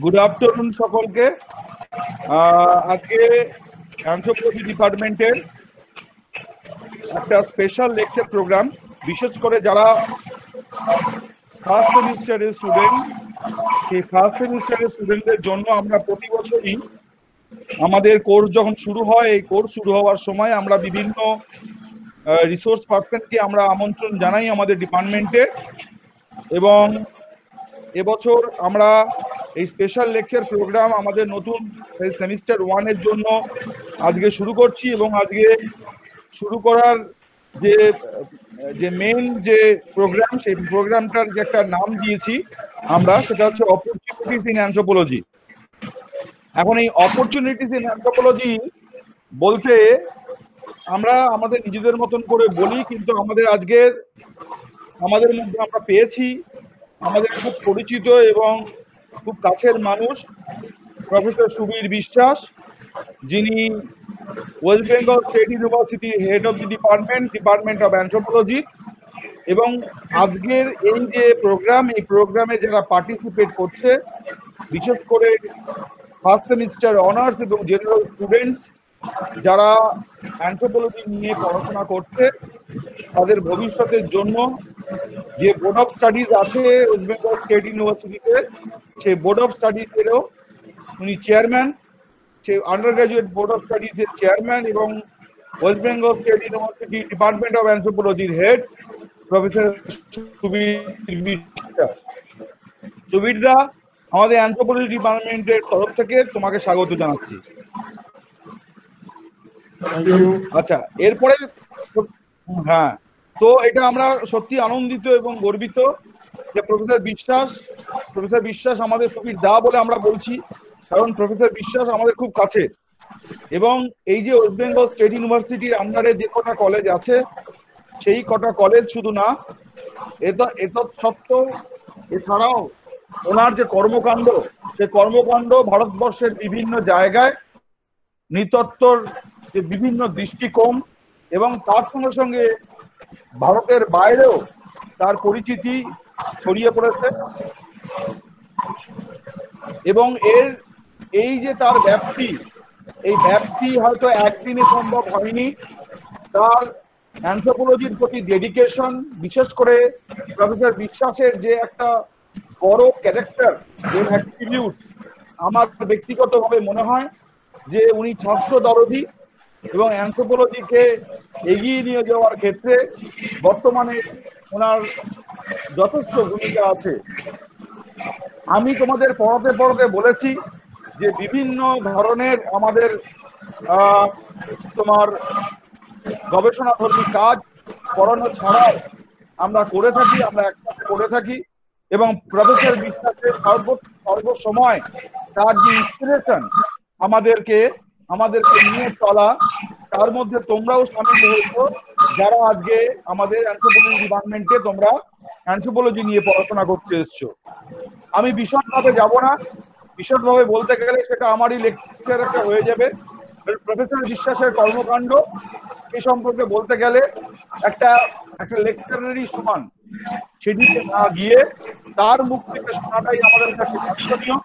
Good afternoon সকলকে। আজকে anthropology ডিপার্টমেন্টের একটা স্পেশাল লেকচার প্রোগ্রাম, বিশেষ করে যারা ফার্স্ট সেমিস্টারের স্টুডেন্ট, সেই ফার্স্ট সেমিস্টারের স্টুডেন্টদের জন্য আমরা প্রতি বছরই আমাদের কোর্স যখন শুরু হয়, এই কোর্স শুরু হওয়ার সময় আমরা বিভিন্ন রিসোর্স পার্সনকে আমরা আমন্ত্রণ জানাই আমাদের ডিপার্টমেন্টে, এবং এবছর আমরা এই স্পেশাল লেকচার প্রোগ্রাম আমাদের নতুন সেমিস্টার 1 এর জন্য আজকে শুরু করছি। এবং আজকে শুরু করার যে মেইন যে প্রোগ্রাম, সেই প্রোগ্রামটার যে একটা নাম দিয়েছি আমরা, সেটা হচ্ছে অপরচুনিটিস ইন অ্যানথ্রোপোলজি। এখন এই অপরচুনিটিস ইন অ্যানথ্রোপোলজি বলতে আমরা আমাদের নিজেদের মতন করে বলি, কিন্তু আমাদের মধ্যে আমরা পেয়েছি আমাদের খুব পরিচিত এবং খুব কাছের মানুষ প্রফেসর সুবীর বিশ্বাস, যিনি ওয়েস্ট বেঙ্গল স্টেট ইউনিভার্সিটির head of the department of anthropology. এবং আজকের এই যে প্রোগ্রাম, এই প্রোগ্রামে যারা পার্টিসিপেট করছে, বিশেষ করে ফার্স্ট সেমিস্টার অনার্স এবং জেনারেল স্টুডেন্টস যারা অ্যানথ্রোপোলজি নিয়ে পড়াশোনা করছে, তাদের ভবিষ্যতের জন্য যে বোর্ড অফ স্টাডিজ আছে ওয়েস্ট বেঙ্গল স্টেট ইউনিভার্সিটিতে, সেই বোর্ড অফ স্টাডিজেরও উনি চেয়ারম্যান, সেই আন্ডার গ্রাজুয়েট বোর্ড অফ স্টাডিজের চেয়ারম্যান, এবং West Bengal state university department of অ্যানথ্রোপোলজির হেড প্রফেসর সুবীর বিশ্বাস। সুবীরদা, আমাদের অ্যানথ্রোপোলজি ডিপার্টমেন্টের তরফ থেকে তোমাকে স্বাগত জানাচ্ছি। আচ্ছা, এরপরে হ্যাঁ, তো এটা আমরা সত্যি আনন্দিত এবং গর্বিত যে প্রফেসর বিশ্বাস আমাদের সুবীর দা বলে আমরা বলছি, কারণ প্রফেসর বিশ্বাস আমাদের খুব কাছে। এবং এই যে ওয়েস্ট বেঙ্গল স্টেট ইউনিভার্সিটির আন্ডারে যে কটা কলেজ আছে, সেই কটা কলেজ শুধু না, এটা সত্ত্বেও এছাড়াও ওনার যে কর্মকাণ্ড, সে কর্মকাণ্ড ভারতবর্ষের বিভিন্ন জায়গায় নৃতত্ত্বর যে বিভিন্ন দৃষ্টিকোণ, এবং তার সঙ্গে সঙ্গে ভারতের বাইরেও তার পরিচিতি ছড়িয়ে পড়েছে। এবং এই যে তার ব্যাপ্তি, এই ব্যাপ্তি হয়তো একদিনে সম্ভব হয়নি। তার অ্যানথ্রোপোলজির প্রতি ডেডিকেশন, বিশেষ করে প্রফেসর বিশ্বাসের যে একটা বড় ক্যারেক্টার, যে অ্যাট্রিবিউট, আমার ব্যক্তিগতভাবে মনে হয় যে উনি ছাত্র দরদি, এবং অ্যানথ্রোপোলজিকে এগিয়ে নিয়ে যাওয়ার ক্ষেত্রে বর্তমানে ওনার যথেষ্ট ভূমিকা আছে। আমি তোমাদের পড়াতে বলেছি যে বিভিন্ন ধরনের আমাদের তোমার গবেষণাধর্মী কাজ পড়ানো ছাড়াও আমরা একসাথে করে থাকি, এবং প্রফেসর বিশ্বাসের সর্বসময় তার যে ইন্সপিরেশন আমাদেরকে নিয়ে চলা, তার মধ্যে তোমরাও সামিল হয়েছো, যারা আজকে আমাদের অ্যানথ্রোপোলজি ডিপার্টমেন্টে তোমরা অ্যানথ্রোপোলজি নিয়ে পড়াশোনা করতে এসছো। আমি বিশদভাবে যাব না, বিশদভাবে বলতে গেলে সেটা আমারই লেকচার একটা হয়ে যাবে। প্রফেসর বিশ্বাসের কর্মকাণ্ড এই সম্পর্কে বলতে গেলে একটা লেকচারেরই সমান, সেদিকে না গিয়ে তার মুখ থেকে শোনাটাই আমাদের কাছে বাঞ্ছনীয়।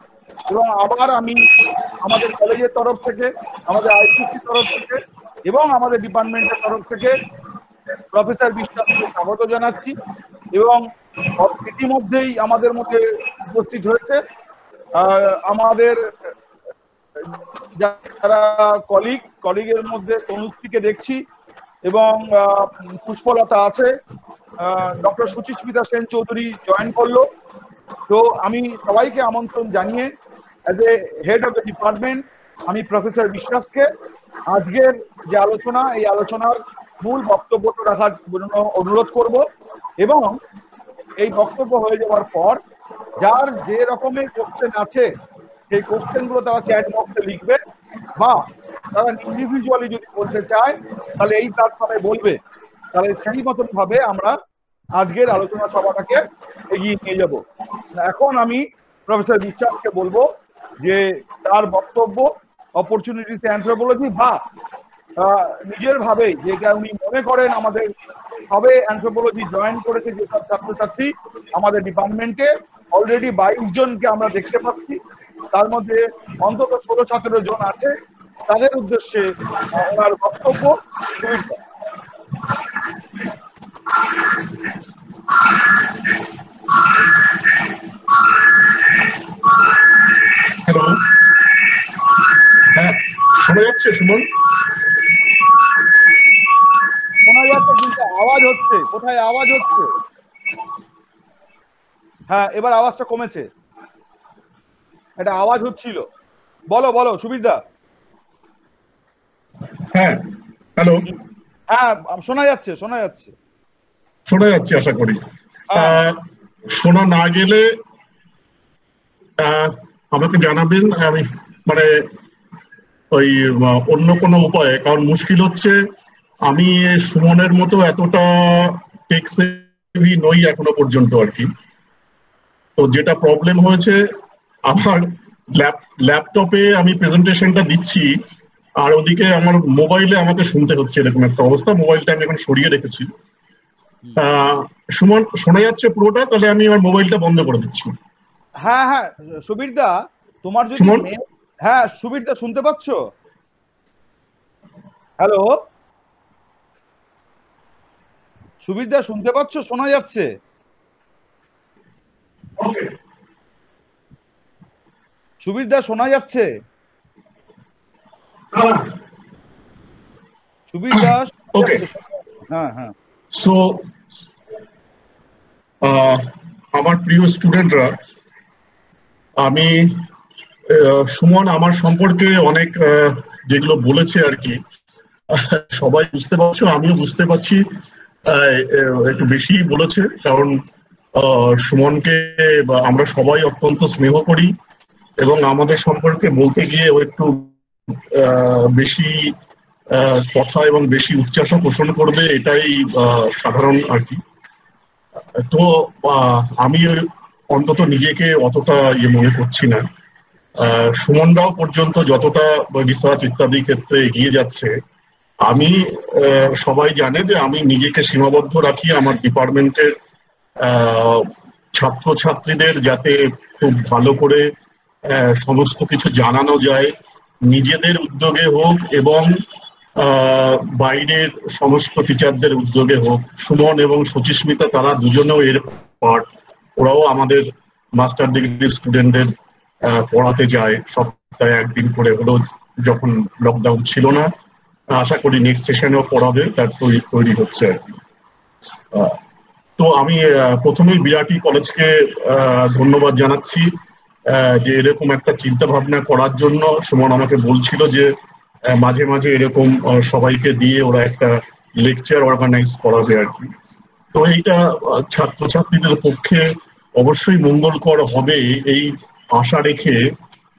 এবং আবার আমি আমাদের কলেজের তরফ থেকে, আমাদের আইসিসি তরফ থেকে এবং আমাদের ডিপার্টমেন্টের তরফ থেকে প্রফেসর বিশ্বাসকে স্বাগত জানাচ্ছি। এবং ইতিমধ্যেই আমাদের মধ্যে উপস্থিত হয়েছে আমাদের যারা কলিগের মধ্যে তনুশ্রীকে দেখছি, এবং পুষ্পলতা আছে, ডক্টর সুচিস্মিতা সেন চৌধুরী জয়েন করলো। তো আমি সবাইকে আমন্ত্রণ জানিয়ে as a head of the department আমি প্রফেসর বিশ্বাসকে আজকের যে আলোচনা, এই আলোচনার মূল বক্তব্যটা রাখার জন্য অনুরোধ করব। এবং এই বক্তব্য হয়ে যাওয়ার পর যার যে রকমের কোশ্চেন আছে, সেই কোশ্চেনগুলো তারা চ্যাট বক্সে লিখবে, বা তারা ইন্ডিভিজুয়ালি যদি বলতে চায় তাহলে এই প্ল্যাটফর্মে বলবে। তাহলে সেই মতন ভাবে আমরা আজকের আলোচনা সভাটাকে এগিয়ে নিয়ে যাব। এখন আমি প্রফেসর বিশ্বাসকে বলবো যে তার বক্তব্য অপরচুনিটিস অ্যানথ্রোপোলজি, বা নিজের ভাবে যেটা উনি মনে করেন আমাদের সবে অ্যানথ্রোপোলজি জয়েন করেছে যেসব ছাত্রছাত্রী আমাদের ডিপার্টমেন্টে, অলরেডি 22 জনকে আমরা দেখতে পাচ্ছি, তার মধ্যে অন্তত 16-17 জন আছে, তাদের উদ্দেশ্যে ওনার বক্তব্য। সুবিধা। হ্যালো, হ্যাঁ শোনা যাচ্ছে সুমন? শোনা যাচ্ছে কিন্তু আওয়াজ হচ্ছে, কোথায় আওয়াজ হচ্ছে? হ্যাঁ, এবার আওয়াজটা কমেছে, এটা আওয়াজ হচ্ছিল। বলো বলো সুবিধা। হ্যাঁ হ্যালো, হ্যাঁ শোনা যাচ্ছে, শোনা যাচ্ছে। শোনা যাচ্ছে আশা করি। হ্যাঁ শোনা না গেলে আমাকে জানাবেন, আমি মানে ওই অন্য কোনো উপায়ে, কারণ মুশকিল হচ্ছে আমি সুমনের মতো এতটা টেক সেভি নই এখনো পর্যন্ত আর কি। তো যেটা প্রবলেম হয়েছে, আমার ল্যাপটপে আমি প্রেজেন্টেশনটা দিচ্ছি আর ওদিকে আমার মোবাইলে আমাকে শুনতে হচ্ছে, এরকম একটা অবস্থা। মোবাইলটা আমি এখন সরিয়ে রেখেছি। সুমন শোনা যাচ্ছে পুরোটা? তাহলে আমি আমার মোবাইলটা বন্ধ করে দিচ্ছি। হ্যাঁ হ্যাঁ সুবীরদা, তোমার যদি সুমন, হ্যাঁ সুবীরদা শুনতে পাচ্ছ? হ্যালো সুবীরদা, শুনতে পাচ্ছ? শোনা যাচ্ছে? সুবীরদা শোনা যাচ্ছে? সুবীরদা শোনা ওকে। যাচ্ছে? হ্যাঁ হ্যাঁ। সো আমার প্রিয় স্টুডেন্টরা, আমি সুমন আমার সম্পর্কে অনেক যেগুলো বলেছে আর কি, সবাই বুঝতে পারছো, আমিও বুঝতে পারছি একটু বেশি বলেছে। কারণ সুমনকে আমরা সবাই অত্যন্ত স্নেহ করি এবং আমাদের সম্পর্কে বলতে গিয়ে ও একটু বেশি কথা এবং বেশি উচ্চাসা পোষণ করবে, এটাই সাধারণ আর কি। তো আমি অন্তত নিজেকে অতটা মনে করছি না। সুমনরাও পর্যন্ত যতটা রিসার্চ ইত্যাদি ক্ষেত্রে এগিয়ে যাচ্ছে, আমি সবাই জানে যে আমি নিজেকে সীমাবদ্ধ রাখি আমার ডিপার্টমেন্টের ছাত্রছাত্রীদের যাতে খুব ভালো করে সমস্ত কিছু জানানো যায়, নিজেদের উদ্যোগে হোক এবং বাইরের সমস্ত টিচারদের উদ্যোগে হোক। সুমন এবং সুচিস্মিতা তারা দুজনেও এর পার্ট। ওরাও আমাদের মাস্টার ডিগ্রি স্টুডেন্টদের পড়াতে যায় সপ্তাহে একদিন করে হলেও, যখন লকডাউন ছিল না। আশা করি নেক্সট সেশনেও পড়াবে, তার তৈরি হচ্ছে আর কি। তো আমি প্রথমেই বিরাটি কলেজকে ধন্যবাদ জানাচ্ছি যে এরকম একটা চিন্তা ভাবনা করার জন্য। সুমন আমাকে বলছিল যে মাঝে মাঝে এরকম সবাইকে দিয়ে ওরা একটা লেকচার অর্গানাইজ করাবে আর কি। তো এইটা ছাত্রছাত্রীদের পক্ষে অবশ্যই মঙ্গলকর হবে, এই আশা রেখে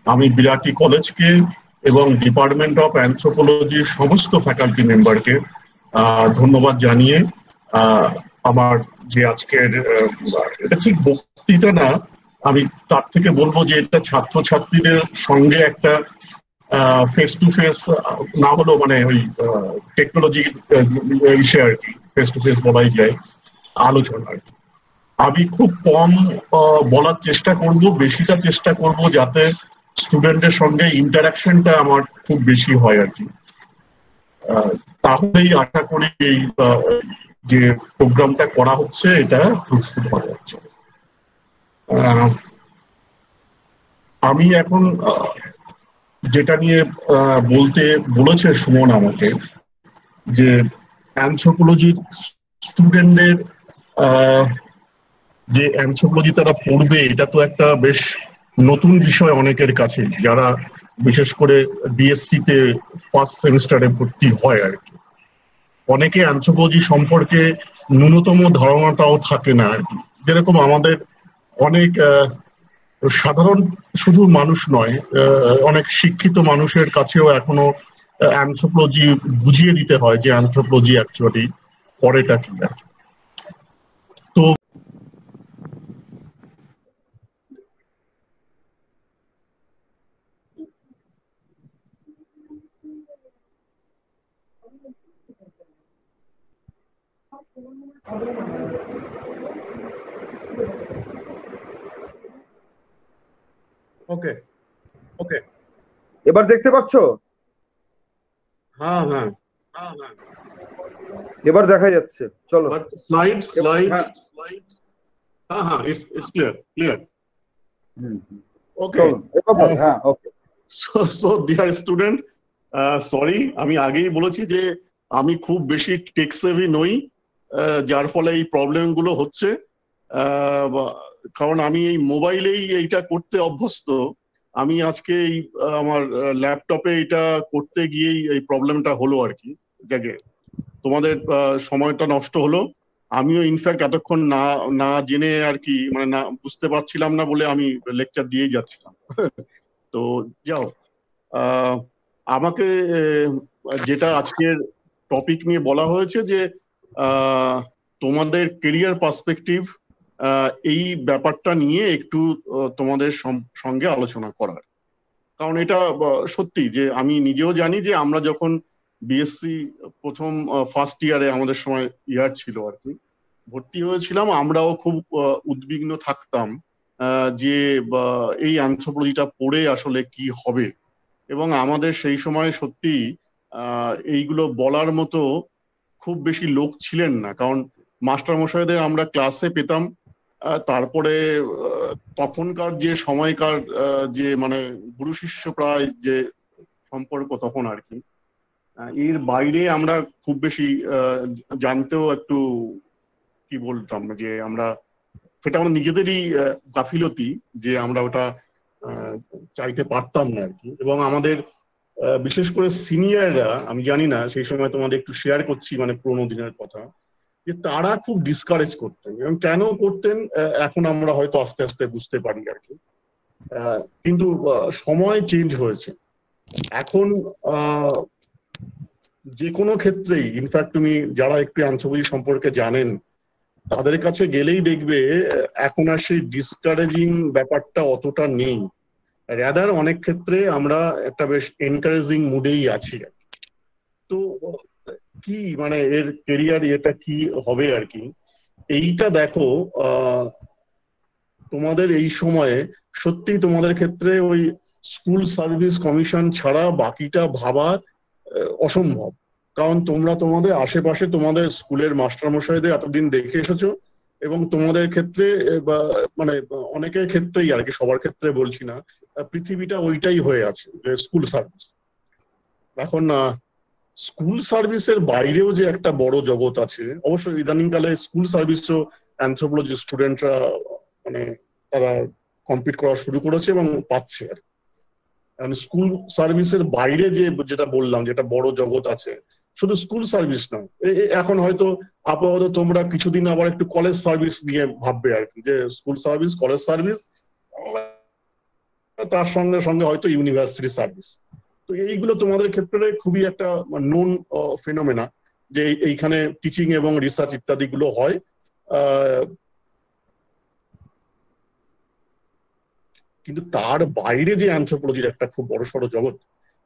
আমি বিরাটি কলেজকে এবং ডিপার্টমেন্ট অফ অ্যানথ্রোপোলজির সমস্ত ফ্যাকাল্টি মেম্বারকে ধন্যবাদ জানিয়ে আমার যে আজকের এটা ঠিক বক্তৃতা না, আমি তার থেকে বলবো যে এটা ছাত্রছাত্রীদের সঙ্গে একটা ফেস টু ফেস না হলেও মানে ওই টেকনোলজি বিষয়ে আর কি ফেস টু ফেস বলাই যায় আলোচনা আর কি। আমি খুব কম বলার চেষ্টা করব, বেশিটা চেষ্টা করব যাতে স্টুডেন্টের সঙ্গে ইন্টারাকশনটা আমার খুব বেশি হয় আর কি। তাহলেই আশা করি এই যে প্রোগ্রামটা করা হচ্ছে এটা ফ্রুটফুল হয়ে যাচ্ছে। আমি এখন যেটা নিয়ে বলতে বলেছে সুমন আমাকে, যে অ্যানথ্রোপোলজির স্টুডেন্টদের যে অ্যানথ্রোপোলজি তারা পড়বে, এটা তো একটা বেশ নতুন বিষয় অনেকের কাছে, যারা বিশেষ করে বিএসসি তে ফার্স্ট সেমিস্টারে ভর্তি হয় আর কি। অনেকে অ্যানথ্রোপোলজি সম্পর্কে ন্যূনতম ধারণাটাও থাকে না আর কি। যেরকম আমাদের অনেক সাধারণ শুধু মানুষ নয়, অনেক শিক্ষিত মানুষের কাছেও এখনো অ্যানথ্রোপোলজি বুঝিয়ে দিতে হয় যে অ্যানথ্রোপোলজি অ্যাকচুয়ালি পড়েটা কি। তো ওকে ওকে, এবার দেখতে পাচ্ছ? হ্যাঁ হ্যাঁ, এবার দেখা যাচ্ছে, চলো। বাট স্লাইড স্লাইড হ্যাঁ, স্লাইড, হ্যাঁ হ্যাঁ, ইটস ক্লিয়ার। ওকে, চলো এবার বলো। হ্যাঁ, ওকে। সো ডিয়ার স্টুডেন্ট, সরি, আমি আগেই বলেছি যে আমি খুব বেশি টেক সেভি নই, যার ফলে এই প্রবলেম গুলো হচ্ছে। কারণ আমি এই মোবাইলেই এইটা করতে অভ্যস্ত। আমি আজকে এই আমার ল্যাপটপে এটা করতে গিয়েই এই প্রবলেমটা হলো আর কি। যাকে তোমাদের সময়টা নষ্ট হলো। আমিও ইনফ্যাক্ট এতক্ষণ না না জেনে আর কি, মানে না বুঝতে পারছিলাম না বলে আমি লেকচার দিয়েই যাচ্ছিলাম। তো যাও, আহ, আমাকে যেটা আজকের টপিক নিয়ে বলা হয়েছে যে তোমাদের কেরিয়ার পার্সপেক্টিভ, এই ব্যাপারটা নিয়ে একটু তোমাদের সঙ্গে আলোচনা করার। কারণ এটা সত্যি যে আমি নিজেও জানি যে আমরা যখন বিএসসি প্রথম ফার্স্ট ইয়ারে আমাদের সময় ইয়ার ছিল আর কি, ভর্তি হয়েছিলাম, আমরাও খুব উদ্বিগ্ন থাকতাম যে এই অ্যানথ্রোপোলজিটা পড়ে আসলে কি হবে। এবং আমাদের সেই সময় সত্যি এইগুলো বলার মতো খুব বেশি লোক ছিলেন না, কারণ মাস্টার মশাইদের আমরা ক্লাসে পেতাম। তারপরে তখনকার যে সময়কার যে মানে গুরু শিষ্য প্রায় যে সম্পর্ক তখন আর কি, এর বাইরে আমরা খুব বেশি জানতেও একটু কি বলতাম যে আমরা, সেটা আমরা নিজেদেরই গাফিলতি যে আমরা ওটা চাইতে পারতাম না আর কি। এবং আমাদের বিশেষ করে সিনিয়ররা, আমি জানি না সেই সময় তোমাদের একটু শেয়ার করছি মানে পুরোনো দিনের কথা, যে তারা খুব ডিসকারেজ করতেন। এবং কেন করতেন এখন আমরা হয়তো আস্তে আস্তে বুঝতে পারি আর কি। কিন্তু সময় চেঞ্জ হয়েছে এখন। যে কোনো ক্ষেত্রেই ইনফ্যাক্ট তুমি যারা একটু অ্যানথ্রোপোলজি সম্পর্কে জানেন তাদের কাছে গেলেই দেখবে এখন আর সেই ডিসকারেজিং ব্যাপারটা অতটা নেই। রাদার অনেক ক্ষেত্রে আমরা একটা বেশ এনকারেজিং মুডেই আছি। তো কি মানে এর কেরিয়ার এটা কি হবে আর কি, এইটা দেখো তোমাদের এই সময়ে সত্যি তোমাদের ক্ষেত্রে ওই স্কুল সার্ভিস কমিশন ছাড়া বাকিটা ভাবা অসম্ভব। কারণ তোমরা তোমাদের আশেপাশে তোমাদের স্কুলের মাস্টারমশাইদের এতদিন দেখে এসেছো, এবং তোমাদের ক্ষেত্রে মানে অনেকের ক্ষেত্রেই আর কি, সবার ক্ষেত্রে বলছি না, পৃথিবীটা ওইটাই হয়ে আছে স্কুল সার্ভিস। এখন স্কুল সার্ভিসের বাইরেও যে একটা বড় জগৎ আছে, অবশ্যই ইদানিংকালে স্কুল সার্ভিসও অ্যানথ্রোপোলজি স্টুডেন্টরা মানে তারা কম্পিট করা শুরু করেছে এবং পাচ্ছে আর কি। স্কুল সার্ভিসের বাইরে যে যেটা বললাম যেটা বড় জগৎ আছে, শুধু স্কুল সার্ভিস নয়, এখন হয়তো আপাতত তোমরা কিছুদিন আবার একটু কলেজ সার্ভিস নিয়ে ভাববে আর কি, যে স্কুল সার্ভিস, কলেজ সার্ভিস, তার সঙ্গে সঙ্গে হয়তো ইউনিভার্সিটি সার্ভিস। তো এইগুলো তোমাদের ক্ষেত্রে খুবই একটা নোন ফেনোমেনা যে এইখানে টিচিং এবং রিসার্চ ইত্যাদি গুলো হয়। কিন্তু তার বাইরে যে অ্যানথ্রোপোলজির একটা খুব বড়সড় জগৎ,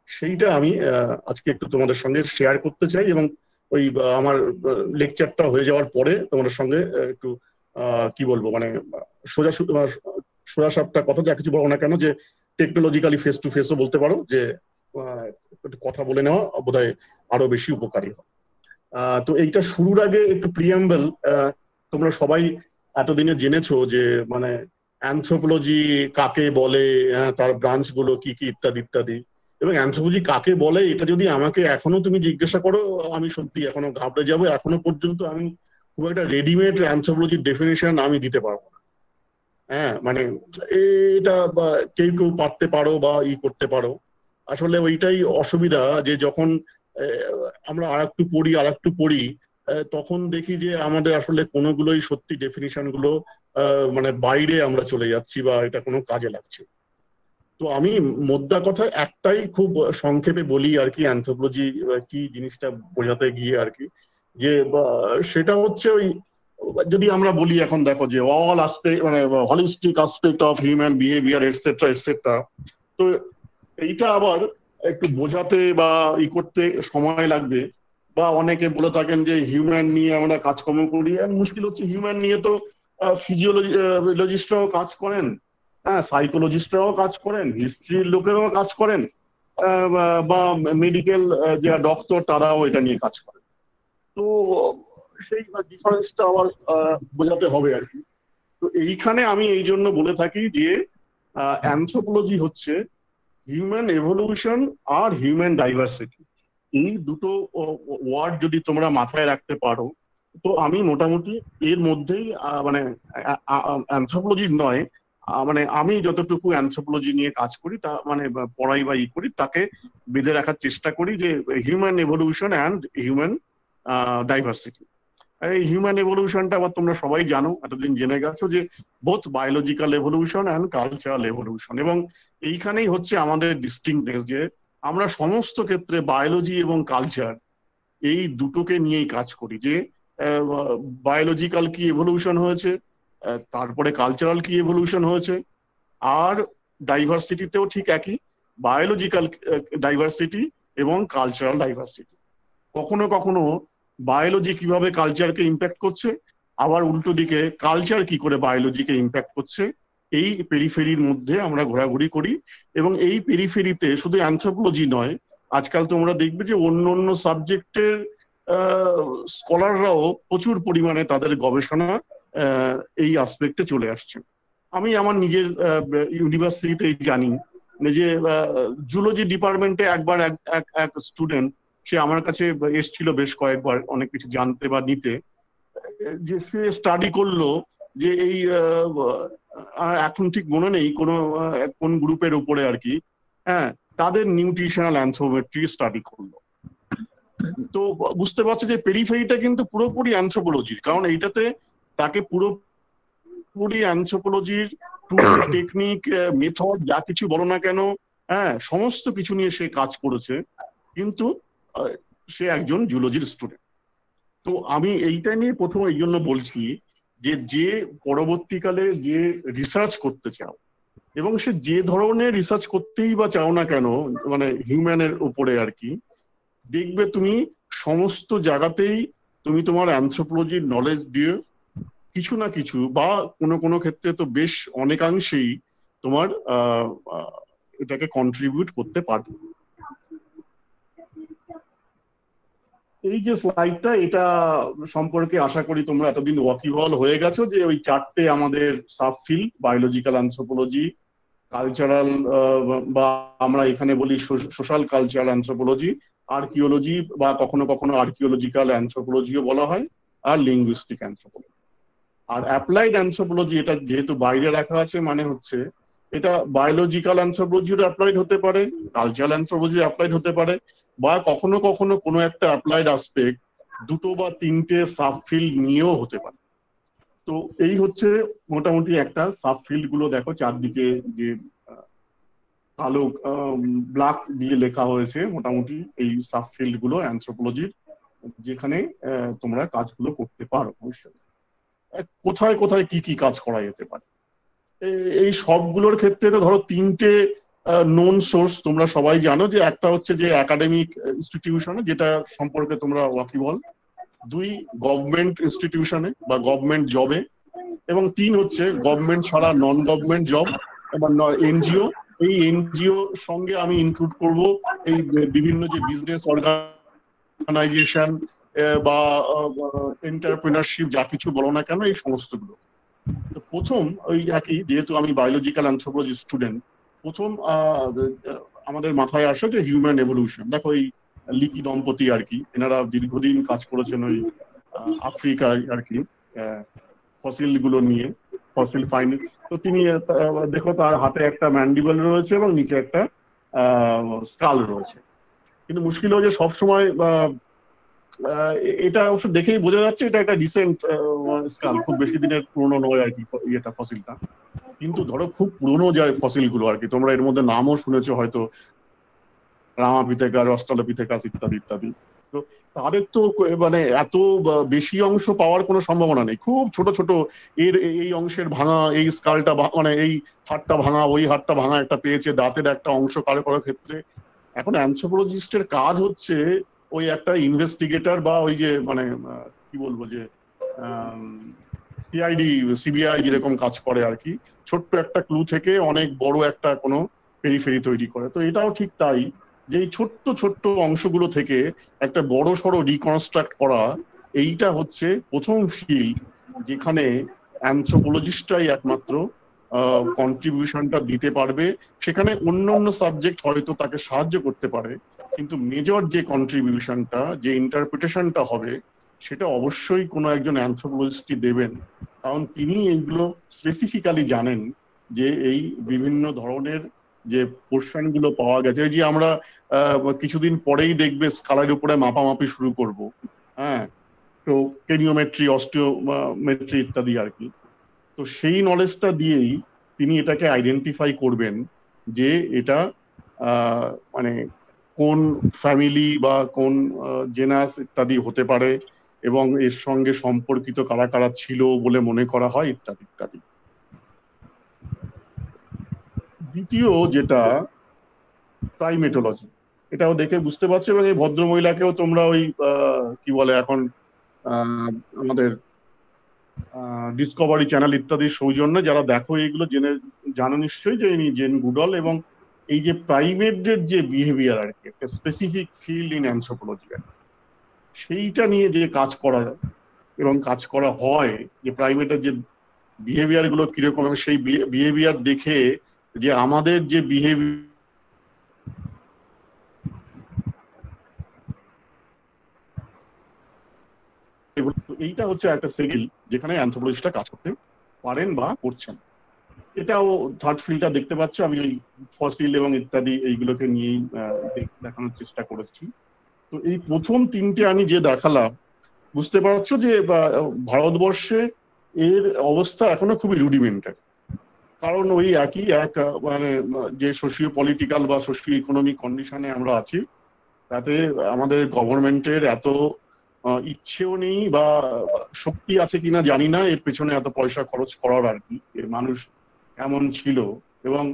সেইটা আমি আজকে একটু তোমাদের সঙ্গে শেয়ার করতে চাই। এবং ওই আমার লেকচারটা হয়ে যাওয়ার পরে তোমাদের সঙ্গে একটু কি বলবো মানে সোজা সাপটা কথা, যা কিছু বলো না কেন, যে টেকনোলজিক্যালি ফেস টু ফেসও বলতে পারো, যে একটু কথা বলে নেওয়া বোধহয় আরো বেশি উপকারী হয়। তো এইটা শুরুর আগে একটু প্রিয়াম্বল, তোমরা সবাই এতদিনে জেনেছো যে মানে অ্যানথ্রোপোলজি কাকে বলে, তার ব্রাঞ্চ গুলো কি কি ইত্যাদি ইত্যাদি। এবং অ্যানথ্রোপোলজি কাকে বলে এটা যদি আমাকে এখনো তুমি জিজ্ঞাসা করো, আমি সত্যি এখনো ঘাবড়ে যাবো। এখনো পর্যন্ত আমি খুব একটা রেডিমেড অ্যানথ্রোপোলজির ডেফিনেশন আমি দিতে পারবো না। হ্যাঁ, মানে এটা কেউ কেউ পারতে পারো বা করতে পারো। আসলে ওইটাই অসুবিধা, যে যখন আমরা আর একটু পড়ি তখন দেখি যে আমাদের আসলে কোনোগুলোই সত্যি ডেফিনিশন গুলো মানে বাইরে আমরা চলে যাচ্ছি বা এটা কোনো কাজে লাগছে। তো আমি মোদ্দা কথা একটাই খুব সংক্ষেপে বলি আর কি, অ্যানথ্রোপোলজি কি জিনিসটা বোঝাতে গিয়ে আর কি, যে সেটা হচ্ছে ওই, যদি আমরা বলি এখন দেখো যে অল আসপেক্ট মানে holistic aspect of human behaviour etcetera etcetera. তো এইটা আবার একটু বোঝাতে বা করতে সময় লাগবে। বা অনেকে বলে থাকেন যে হিউম্যান নিয়ে আমরা কাজকর্ম করি, মুশকিল হচ্ছে হিউম্যান নিয়ে তো ফিজিওলজিস্টরাও কাজ করেন, হ্যাঁ, সাইকোলজিস্টরাও কাজ করেন, হিস্ট্রির লোকেরাও কাজ করেন, বা মেডিকেল যে ডক্টর তারাও এটা নিয়ে কাজ করেন। তো সেই ডিফারেন্সটা আবার বোঝাতে হবে আর কি। তো এইখানে আমি এই জন্য বলে থাকি যে অ্যানথ্রোপোলজি হচ্ছে হিউম্যান এভলিউশন আর হিউম্যান ডাইভার্সিটি, এই দুটো ওয়ার্ড যদি তোমরা মাথায় রাখতে পারো, তো আমি মোটামুটি এর মধ্যেই মানে অ্যানথ্রোপোলজি নয়, মানে আমি যতটুকু অ্যানথ্রোপোলজি নিয়ে কাজ করি তা মানে পড়াই বা করি তাকে বেঁধে রাখার চেষ্টা করি যে human evolution and human diversity. এই হিউম্যান এভলিউশনটা আবার তোমরা সবাই জানো, এতদিন জেনে গেছো যে both biological evolution and cultural evolution, এবং এইখানেই হচ্ছে আমাদের ডিস্টিংনেস যে আমরা সমস্ত ক্ষেত্রে বায়োলজি এবং কালচার এই দুটোকে নিয়েই কাজ করি, যে বায়োলজিক্যাল কি এভলিউশন হয়েছে, তারপরে কালচারাল কি এভলিউশন হয়েছে, আর ডাইভার্সিটিতেও ঠিক একই, বায়োলজিক্যাল ডাইভার্সিটি এবং কালচারাল ডাইভার্সিটি। কখনো কখনো বায়োলজি কিভাবে কালচারকে ইম্প্যাক্ট করছে, আবার উল্টো দিকে কালচার কি করে বায়োলজিকে ইম্প্যাক্ট করছে, এই পেরিফেরির মধ্যে আমরা ঘোরাঘুরি করি। এবং এই পেরিফেরিতে শুধু অ্যানথ্রোপোলজি নয়, আজকাল তোমরা দেখবে যে অন্য অন্য সাবজেক্টের স্কলাররাও প্রচুর পরিমাণে তাদের গবেষণা এই আসপেক্টে চলে আসছে। আমি আমার নিজের ইউনিভার্সিটিতে জানি যে জুলজি ডিপার্টমেন্টে একবার এক স্টুডেন্ট সে আমার কাছে এসেছিল বেশ কয়েকবার অনেক কিছু জানতে বা নিতে, যে সে স্টাডি করলো যে এই এখন ঠিক মনে নেই কোন গ্রুপের উপরে আর কি, হ্যাঁ, তাদের নিউট্রিশনাল অ্যানথ্রোপোমেট্রি স্টাডি করলো। তো বুঝতে পারছো যে পেরিফেরিটা কিন্তু পুরোপুরি অ্যানথ্রোপোলজির, কারণ এইটাতে তাকে পুরোপুরি অ্যানথ্রোপোলজির টুল, টেকনিক, মেথড যা কিছু বলো না কেন, হ্যাঁ, সমস্ত কিছু নিয়ে সে কাজ করেছে, কিন্তু সে একজন জুলজির স্টুডেন্ট। তো আমি এইটা নিয়ে প্রথম এই জন্য বলছি যে পরবর্তীকালে যে রিসার্চ করতে চাও, এবং সে যে ধরনের রিসার্চ করতেই বা চাও না কেন, মানে হিউম্যানের উপরে আর কি, দেখবে তুমি সমস্ত জায়গাতেই তুমি তোমার অ্যানথ্রোপোলজির নলেজ দিয়ে কিছু না কিছু বা কোনো ক্ষেত্রে তো বেশ অনেকাংশেই তোমার এটাকে কন্ট্রিবিউট করতে পারবে। এই যে স্লাইডটা, এটা সম্পর্কে আশা করি তোমরা এতদিন ওয়াকিবহাল হয়ে গেছো যে ওই চারটে আমাদের সাবফিল্ড, বায়োলজিক্যাল অ্যানথ্রোপোলজি, কালচারাল বা আমরা এখানে বলি সোশ্যাল কালচারাল অ্যানথ্রোপোলজি, আর্কিওলজি বা কখনো কখনো আর্কিওলজিক্যাল অ্যানথ্রোপোলজিও বলা হয়, আর লিঙ্গুইস্টিক অ্যানথ্রোপোলজি। আর অ্যাপ্লাইড অ্যানথ্রোপোলজি, এটা যেহেতু বাইরে রাখা আছে মানে হচ্ছে এটা বায়োলজিক্যাল অ্যানথ্রোপোলজির অ্যাপ্লাইড হতে পারে, কালচারাল অ্যানথ্রোপোলজির অ্যাপ্লাইড হতে পারে, বা কখনো কখনো কোনো একটা অ্যাপ্লাইড আসপেক্ট দুটো বা তিনটে সাবফিল্ড নিয়েও হতে পারে। তো এই হচ্ছে মোটামুটি একটা সাবফিল্ড গুলো দেখো চারদিকে যে কালো ব্ল্যাক দিয়ে লেখা হয়েছে, মোটামুটি এই সাবফিল্ড গুলো অ্যানথ্রোপোলজির, যেখানে তোমরা কাজগুলো করতে পারো ভবিষ্যতে। কোথায় কোথায় কি কি কাজ করা যেতে পারে, এই সবগুলোর ক্ষেত্রে তো ধরো তিনটে নোন সোর্স তোমরা সবাই জানো, যে একটা হচ্ছে যে একাডেমিক ইনস্টিটিউশনে, যেটা সম্পর্কে তোমরা ওয়াকিবহাল, দুই গভর্নমেন্ট ইনস্টিটিউশনে বা গভর্নমেন্ট জবে, এবং তিন হচ্ছে গভর্নমেন্ট ছাড়া নন গভর্নমেন্ট জব বা এনজিও। এই এনজিও সঙ্গে আমি ইনক্লুড করব এই বিভিন্ন যে বিজনেস অর্গানাইজেশন বা এন্টারপ্রেনারশিপ যা কিছু বলো না কেন, এই সমস্তগুলো। তো প্রথম ওই একই, যেহেতু আমি বায়োলজিক্যাল অ্যানথ্রোপোলজি স্টুডেন্ট, প্রথম আমাদের মাথায় আসে যে হিউম্যান এভলিউশন। দেখো এই লিকি দম্পতি আর কি, এনারা দীর্ঘদিন কাজ করেছেন ওই আফ্রিকায় আর কি ফসিল গুলো নিয়ে, ফসিল ফাইন্ড। তো তিনি দেখো তার হাতে একটা ম্যান্ডিবল রয়েছে এবং নিচে একটা স্কাল রয়েছে, কিন্তু মুশকিল হচ্ছে সবসময় এটা অবশ্য দেখেই বোঝা যাচ্ছে এটা একটা রিসেন্ট স্কাল, খুব বেশি দিনের পুরনো নয় আর কি ইয়েটা, ফসিলটা। কিন্তু ধরো খুব পুরনো যে ফসিল গুলো আর কি, তোমরা এর মধ্যে নামও শুনেছো হয়তো, রামাপিথেকাস, অস্ট্রালোপিথেকাস ইত্যাদি ইত্যাদি। তো তাদের তো মানে এত বেশি অংশ পাওয়ার কোনো সম্ভাবনা নেই, খুব ছোট ছোট এর এই অংশের ভাঙা, এই স্কালটা মানে এই হাড়টা ভাঙা, ওই হাড়টা ভাঙা একটা পেয়েছে, দাঁতের একটা অংশ কারো কারো ক্ষেত্রে। এখন অ্যানথ্রোপোলজিস্টের কাজ হচ্ছে ওই একটা ইনভেস্টিগেটর বা ওই যে মানে কি বলবো যে সিআইডি সিবিআই যেরকম কাজ করে আর কি, ছোট্ট একটা ক্লু থেকে অনেক বড় একটা কোনো পেরিফেরি তৈরি করে। তো এটাও ঠিক তাই, যে এই ছোট্ট ছোট্ট অংশগুলো থেকে একটা বড় সড়ো রিকনস্ট্রাক্ট করা, এইটা হচ্ছে প্রথম ফিল্ড যেখানে অ্যানথ্রোপোলজিস্টরাই একমাত্র কন্ট্রিবিউশনটা দিতে পারবে। সেখানে অন্য সাবজেক্ট হয়তো তাকে সাহায্য করতে পারে, কিন্তু মেজর যে কন্ট্রিবিউশনটা, যে ইন্টারপ্রিটেশনটা হবে, সেটা অবশ্যই কোনো একজন অ্যানথ্রোপোলজিস্টই দেবেন। কারণ তিনি এইগুলো স্পেসিফিক্যালি জানেন যে এই বিভিন্ন ধরনের যে পোর্শন গুলো পাওয়া গেছে, যে আমরা কিছুদিন পরেই দেখবে স্কালের উপরে মাপামাপি শুরু করব, হ্যাঁ, তো ক্রেনিওমেট্রি, অস্টিওমেট্রি ইত্যাদি আর কি। তো সেই নলেজটা দিয়েই তিনি এটাকে আইডেন্টিফাই করবেন যে এটা মানে কোন ফ্যামিলি বা কোন জেনাস ইত্যাদি হতে পারে, এবং এর সঙ্গে সম্পর্কিত কারা কারা ছিল বলে মনে করা হয়, ইত্যাদি ইত্যাদি। দ্বিতীয় যেটা প্রাইমেটোলজি, এটাও দেখে বুঝতে পারছো, এবং এই ভদ্রমহিলাকেও তোমরা ওই কি বলে এখন আমাদের ডিসকভারি চ্যানেল ইত্যাদির সৌজন্যে যারা দেখো এইগুলো জানো নিশ্চয়ই যে ইনি জেন গুডল, এবং এই যে প্রাইমেটদের যে বিহেভিয়ার আর কি, একটা স্পেসিফিক ফিল্ড ইন অ্যানথ্রোপোলজি, সেইটা নিয়ে যে কাজ করা এবং কাজ করা হয়, যে প্রাইমেটের যে বিহেভিয়ার গুলো কিরকম, এবং সেই বিহেভিয়ার দেখে যে আমাদের যে বিহেভিয়ার, এইটা হচ্ছে একটা ফিল্ড যেখানে অ্যানথ্রোপোলজিস্টরা কাজ করতে পারেন বা করছেন। এটাও থার্ড ফিল্ডটা দেখতে পাচ্ছ, আমি ওই ফসিল এবং ইত্যাদি এইগুলোকে নিয়েই দেখানোর চেষ্টা করেছি। তো এই প্রথম তিনটে আমি যে দেখালাম, বুঝতে পারছো যে ভারতবর্ষে এর অবস্থা এখনো খুবই রুডিমেন্টারি। কারণ ওই একই মানে যে সোশিও পলিটিক্যাল বা সোশিও ইকোনমিক কন্ডিশনে আমরা আছি, তাতে আমাদের গভর্নমেন্টের এত ইচ্ছেও নেই বা শক্তি আছে কিনা জানি না এর পেছনে এত পয়সা খরচ করার আর কি। মানুষ এমন ছিল, এবং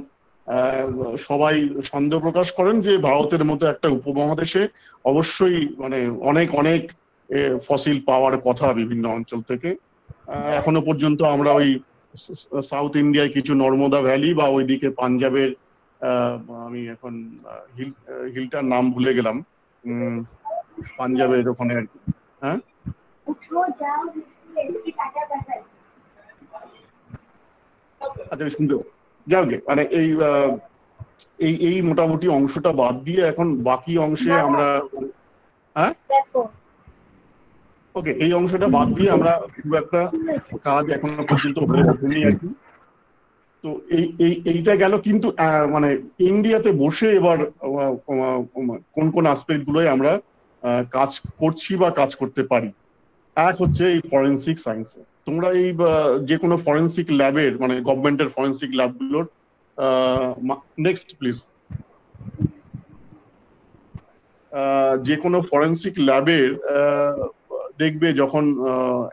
সবাই সন্দেহ প্রকাশ করেন যে ভারতের মতো একটা উপমহাদেশে অবশ্যই মানে অনেক অনেক ফসিল পাওয়ার কথা বিভিন্ন অঞ্চল থেকে। এখনো পর্যন্ত আমরা ওই সাউথ ইন্ডিয়ায় কিছু নর্মদা ভ্যালি বা ওইদিকে পাঞ্জাবের, আমি এখন হিলটার নাম ভুলে গেলাম, পাঞ্জাবের ওখানে আর কি, হ্যাঁ আচ্ছা শুনতে যাও গে, মানে এই মোটামুটি অংশটা বাদ দিয়ে এখন বাকি অংশে আমরা, হ্যাঁ ওকে, এই অংশটা বাদ দিয়ে আমরা খুব একটা কাজ এখনো পর্যন্ত হয়ে ওঠেনি আর কি। তো এইটা গেল, কিন্তু মানে ইন্ডিয়াতে বসে এবার কোন কোন অ্যাসপেক্ট গুলোয় আমরা কাজ করছি বা কাজ করতে পারি। এক হচ্ছে এই ফরেনসিক সায়েন্সে, তোমরা এই যে কোনো ফরেনসিক ল্যাবের, মানে গভর্নমেন্টের ফরেনসিক ল্যাবগুলোর, নেক্সট প্লিজ, যে কোনো ফরেনসিক ল্যাবের দেখবে যখন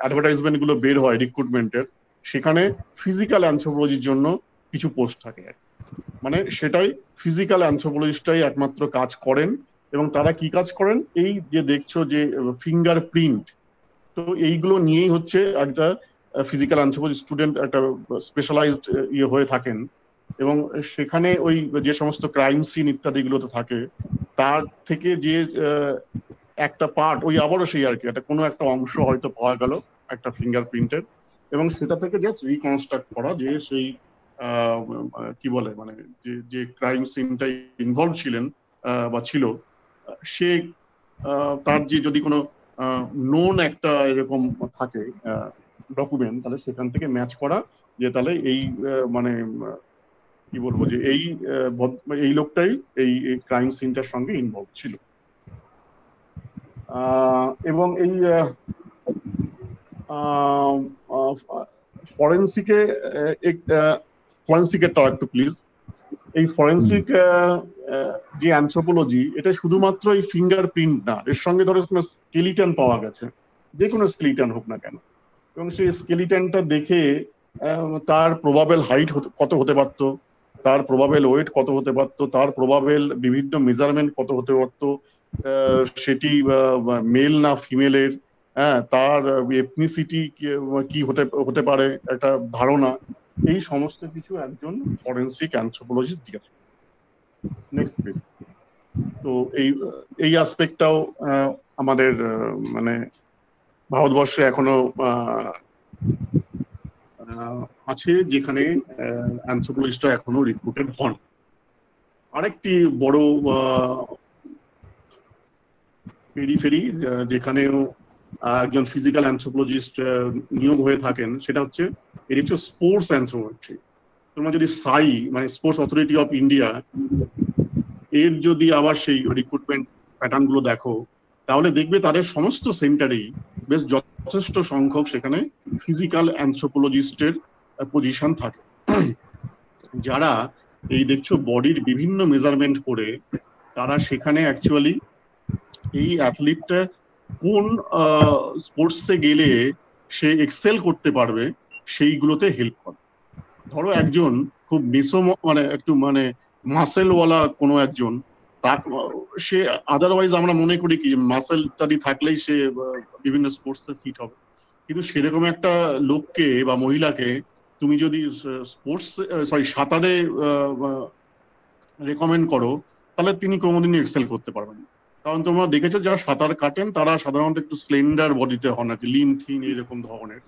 অ্যাডভার্টাইজমেন্ট গুলো বের হয় রিক্রুটমেন্টের, সেখানে ফিজিক্যাল অ্যানথ্রোপোলজির জন্য কিছু পোস্ট থাকে, মানে সেটাই ফিজিক্যাল অ্যানথ্রোপোলজিস্টরাই একমাত্র কাজ করেন। এবং তারা কি কাজ করেন, এই যে দেখছো যে ফিঙ্গার প্রিন্ট, তো এইগুলো নিয়েই হচ্ছে একটা ফিজিক্যাল অ্যানথ্রোপোলজি স্টুডেন্ট একটা স্পেশালাইজড ইয়ে হয়ে থাকেন, এবং সেখানে ওই যে সমস্ত ক্রাইম সিন ইত্যাদি গুলোতে থাকে, তার থেকে যে একটা পার্ট, ওই আবারও সেই আর কি একটা কোনো একটা অংশ হয়তো পাওয়া গেল একটা ফিঙ্গার প্রিন্টের, এবং সেটা থেকে জাস্ট রিকনস্ট্রাক্ট করা যে সেই কি বলে মানে যে ক্রাইম সিনটাই ইনভলভ ছিলেন বা ছিল, সে তার যে যদি কোনো নোন একটা এরকম থাকে ডকুমেন্ট, তাহলে সেখান থেকে ম্যাচ করা যে তাহলে এই মানে কি বলবো যে এই লোকটাই এই ক্রাইম সিনটার সঙ্গে ইনভলভ ছিল। এবং এই ফরেন্সিকেরটাও একটু প্লিজ, এই ফরেন্সিক যে অ্যানথ্রোপোলজি, এটা শুধুমাত্র এই ফিঙ্গার প্রিন্ট না, এর সঙ্গে ধরো কোনো স্কেলিটন পাওয়া গেছে, যে কোনো স্কেলিটন হোক না কেন, এবং সেই স্কেলিটনটা দেখে তার প্রবাবেল হাইট কত হতে পারত, তার প্রবাবেল ওয়েট কত হতে পারত, তার প্রবাবেল বিভিন্ন মেজারমেন্ট কত হতে পারত, সেটি মেল না ফিমেলের, হ্যাঁ, তার এথনিসিটি কি হতে পারে একটা ধারণা, এই সমস্ত কিছু একজন ফরেন্সিক অ্যানথ্রোপোলজিস্ট দিয়ে থাকে। Next please. তো এই এই অ্যাসপেক্টটাও আমাদের মানে ভারতবর্ষে এখনো আছে, যেখানে অ্যানথ্রোপোলজিস্টরা এখনো রিক্রুটেড হন। আরেকটি বড় পেরিফেরি যেখানেও একজন ফিজিক্যাল অ্যানথ্রোপোলজিস্ট নিয়োগ হয়ে থাকেন, সেটা হচ্ছে এর হচ্ছে স্পোর্টস অ্যানথ্রোপোমেট্রি। তোমরা যদি সাই মানে স্পোর্টস অথরিটি অফ ইন্ডিয়া এর যদি আবার সেই রিক্রুটমেন্ট প্যাটার্ন গুলো দেখো, তাহলে দেখবে তাদের সমস্ত সেন্টারেই বেশ যথেষ্ট সংখ্যক সেখানে ফিজিক্যাল অ্যানথ্রোপোলজিস্টের পজিশন থাকে, যারা এই দেখছো বডির বিভিন্ন মেজারমেন্ট করে তারা সেখানে অ্যাকচুয়ালি এই অ্যাথলিটটা কোন স্পোর্টসে গেলে সে এক্সেল করতে পারবে সেইগুলোতে হেল্প করে। ধরো একজন খুব মেসো মানে একটু মানে মাসেলওয়ালা কোনো একজন, সে আদারওয়াইজ আমরা মনে করি কি মাসেল ইত্যাদি থাকলেই সে বিভিন্ন স্পোর্টসে ফিট হবে, কিন্তু সেরকম একটা লোককে বা মহিলাকে তুমি যদি সাঁতারে রেকমেন্ড করো, তাহলে তিনি কোনোদিনই এক্সেল করতে পারবেন না। কারণ তোমরা দেখেছো যারা সাঁতার কাটেন তারা সাধারণত একটু স্লেন্ডার বডিতে হন আর কি, লিন থিন এরকম ধরনের।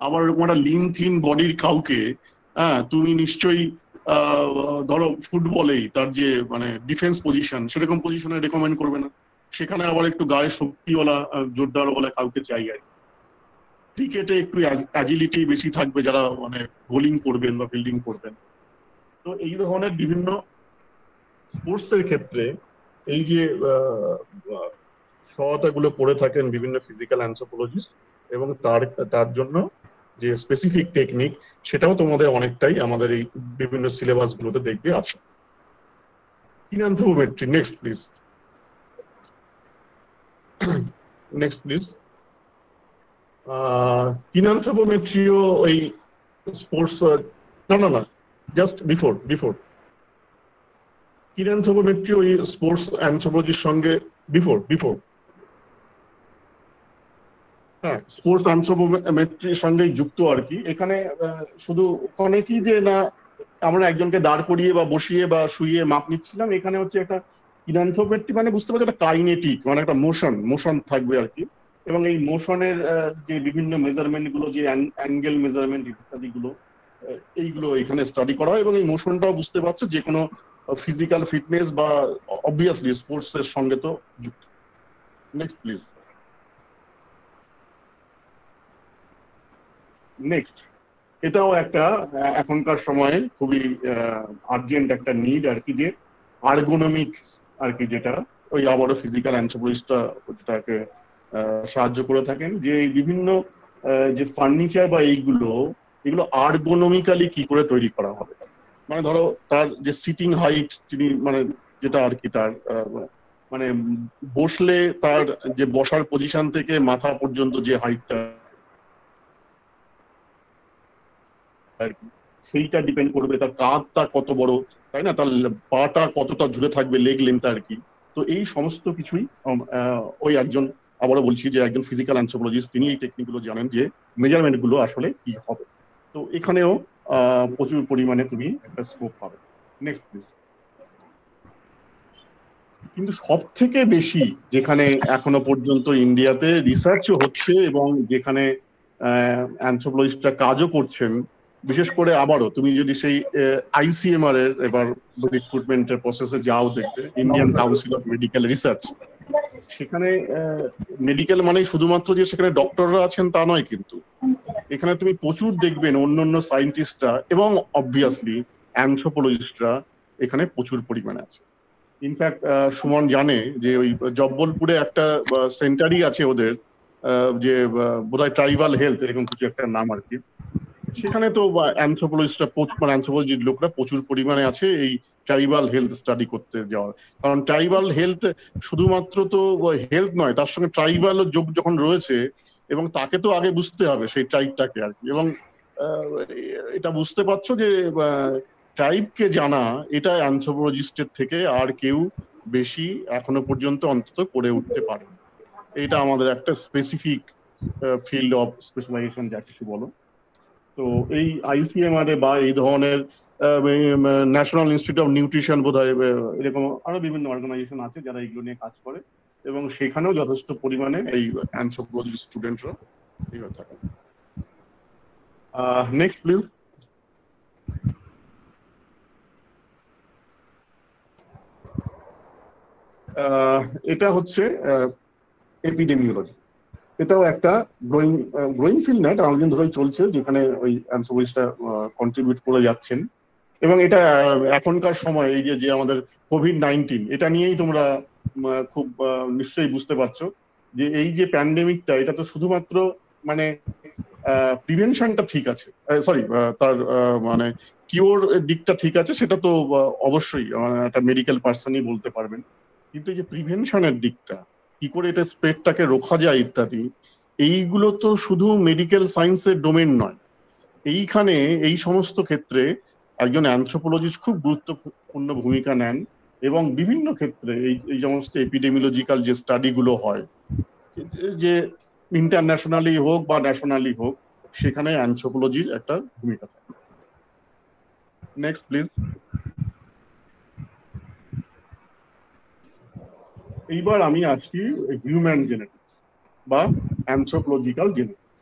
আবার এরকম একটা লিন থিন বডির কাউকে তুমি নিশ্চয়ই ধরো ফুটবলেই তার যে মানে ডিফেন্স পজিশন সেরকম পজিশনে রেকমেন্ড করবে না, সেখানে আবার একটু গায়ে শক্তিওয়ালা জোরদারওয়ালা কাউকে চাই আর কি। ক্রিকেটে একটু অ্যাজিলিটি বেশি থাকবে, যারা মানে বোলিং করবেন বা ফিল্ডিং করবেন। তো এই ধরনের বিভিন্ন স্পোর্টস এর ক্ষেত্রে এই যে সহায়তাগুলো করে থাকেন বিভিন্ন ফিজিক্যাল অ্যানথ্রোপোলজিস্ট, এবং তার জন্য যে স্পেসিফিক টেকনিক সেটাও তোমাদের অনেকটাই আমাদের এই বিভিন্ন সিলেবাস গুলোতে দেখবে আছে। Kinanthropometry, next please. Next please. কিনঅ্যানথ্রোপোমেট্রিও ওই স্পোর্টস না জাস্ট বিফোর কিনঅ্যানথ্রোপোমেট্রি ওই স্পোর্টস অ্যানথ্রোপোলজির সঙ্গে বিফোর হ্যাঁ স্পোর্টস অ্যানথ্রোপোমেট্রির সঙ্গেই যুক্ত আর কি। এখানে শুধু ওখানে কি যে না আমরা একজনকে দাঁড় করিয়ে বা বসিয়ে বা শুইয়ে মাপ নিচ্ছিলাম, এখানে হচ্ছে একটা কিনঅ্যানথ্রোপোমেট্রি মানে বুঝতে পারছো একটা কাইনেটিক মানে একটা মোশন থাকবে আর কি, এবং এই মোশনের যে বিভিন্ন মেজারমেন্ট গুলো, যে অ্যাঙ্গেল মেজারমেন্ট ইত্যাদি গুলো, এইগুলো এখানে স্টাডি করা হয়। এবং এই মোশনটাও বুঝতে পারছো যে কোনো ফিজিক্যাল ফিটনেস বা অবভিয়াসলি স্পোর্টস এর সঙ্গে তো যুক্ত। Next please. নেক্সট, এটাও একটা এখনকার সময়ে খুবই আর্জেন্ট একটা নিড আর কি, যে আর্গোনমিক্স আর কি, যেটা ওই আবারও ফিজিক্যাল অ্যানথ্রোপোলজিস্টরা যেটাকে সাহায্য করে থাকেন, যে এই বিভিন্ন যে ফার্নিচার বা এগুলো আর্গোনমিক্যালি কি করে তৈরি করা হবে। মানে ধরো তার যে সিটিং হাইট তিনি মানে যেটা আর কি তার মানে বসলে তার যে বসার পজিশন থেকে মাথা পর্যন্ত যে হাইটটা আর কি, সেইটা ডিপেন্ড করবে তার কাঁধটা কত বড়, তাই না, তার পাটা কতটা ঝুলে থাকবে, লেগ লেন্থ আর কি। তো এই সমস্ত কিছুই ওই একজন, আবারও বলছি যে একজন ফিজিক্যাল অ্যানথ্রোপোলজিস্ট, তিনি এই টেকনিক গুলো জানেন যে মেজারমেন্ট গুলো আসলে কি হবে। তো এখানেও প্রচুর পরিমাণে তুমি একটা স্কোপ পাবে। Next please. কিন্তু সব থেকে বেশি যেখানে এখনো পর্যন্ত ইন্ডিয়াতে রিসার্চও হচ্ছে এবং যেখানে অ্যানথ্রোপোলজিস্টরা কাজও করছেন, বিশেষ করে আবারও তুমি যদি সেই আইসিএমআর এর এবার রিক্রুটমেন্টের প্রসেসে যাও, দেখবে Indian council of medical research, সেখানে মেডিকেল মানে শুধুমাত্র যে সেখানে ডক্টররা আছেন তা নয়, কিন্তু এখানে তুমি প্রচুর দেখবেন অন্যান্য সায়েন্টিস্টরা এবং অবভিয়াসলি অ্যানথ্রোপোলজিস্টরা এখানে প্রচুর পরিমাণে আছে। ইনফ্যাক্ট সুমন জানে যে ওই জব্বলপুরে একটা সেন্টারই আছে ওদের, যে বোধহয় ট্রাইবাল হেলথ এরকম কিছু একটা নাম আর কি। সেখানে তো অ্যানথ্রোপোলজিস্টরা মানে অ্যানথ্রোপোলজির লোকরা প্রচুর পরিমাণে আছে এই ট্রাইবাল হেলথ স্টাডি করতে যাওয়ার। কারণ ট্রাইবাল হেলথ শুধুমাত্র তো হেলথ নয়, তার সঙ্গে ট্রাইবাল যোগ যখন রয়েছে, এবং তাকে তো আগে বুঝতে হবে সেই ট্রাইবটাকে আর কি। এবং এটা বুঝতে পারছো যে ট্রাইবকে জানা এটা অ্যানথ্রোপোলজিস্টের থেকে আর কেউ বেশি এখনো পর্যন্ত অন্তত করে উঠতে পারে। এটা আমাদের একটা স্পেসিফিক ফিল্ড অফ স্পেশালাইজেশন যা কিছু বলো। তো এই ICMR বা এই ধরনের ন্যাশনাল ইনস্টিটিউট অফ নিউট্রিশন বোধহয় এরকম আরো বিভিন্ন অর্গানাইজেশন আছে যারা এগুলো নিয়ে কাজ করে, এবং সেখানেও যথেষ্ট পরিমাণে এই অ্যানথ্রোপোলজির স্টুডেন্টরা এগুলো থাকে। Next please. এটা হচ্ছে এপিডেমিওলজি। এটাও একটা গ্রোয়িং ফিল্ড না, এটা অনেকদিন ধরেই চলছে, যেখানে ওই অ্যানথ্রোপোলজিস্টরা কন্ট্রিবিউট করে যাচ্ছেন। এবং এটা এখনকার সময় এই যে আমাদের কোভিড-19 এটা নিয়েই তোমরা খুব নিশ্চয়ই বুঝতে পারছো যে এই যে প্যান্ডেমিকটা, এটা তো শুধুমাত্র মানে প্রিভেনশনটা ঠিক আছে, সরি তার মানে কিওর দিকটা ঠিক আছে, সেটা তো অবশ্যই একটা মেডিকেল পার্সনই বলতে পারবেন। কিন্তু এই যে প্রিভেনশনের দিকটা, কি করে এটা স্প্রেডটাকে রোখা যায় ইত্যাদি, এইগুলো তো শুধু মেডিকেল সায়েন্সের ডোমেন নয়। এইখানে এই সমস্ত ক্ষেত্রে একজন অ্যানথ্রোপোলজিস্ট খুব গুরুত্বপূর্ণ ভূমিকা নেন, এবং বিভিন্ন ক্ষেত্রে এই সমস্ত এপিডেমিওলজিক্যাল যে স্টাডিগুলো হয়, যে ইন্টারন্যাশনালি হোক বা ন্যাশনালি হোক, সেখানে অ্যানথ্রোপোলজির একটা ভূমিকা থাকে। Next please. এইবার আমি আসছি হিউম্যান জেনেটিক্স বা অ্যানথ্রোপোলজিক্যাল জেনেটিক্স।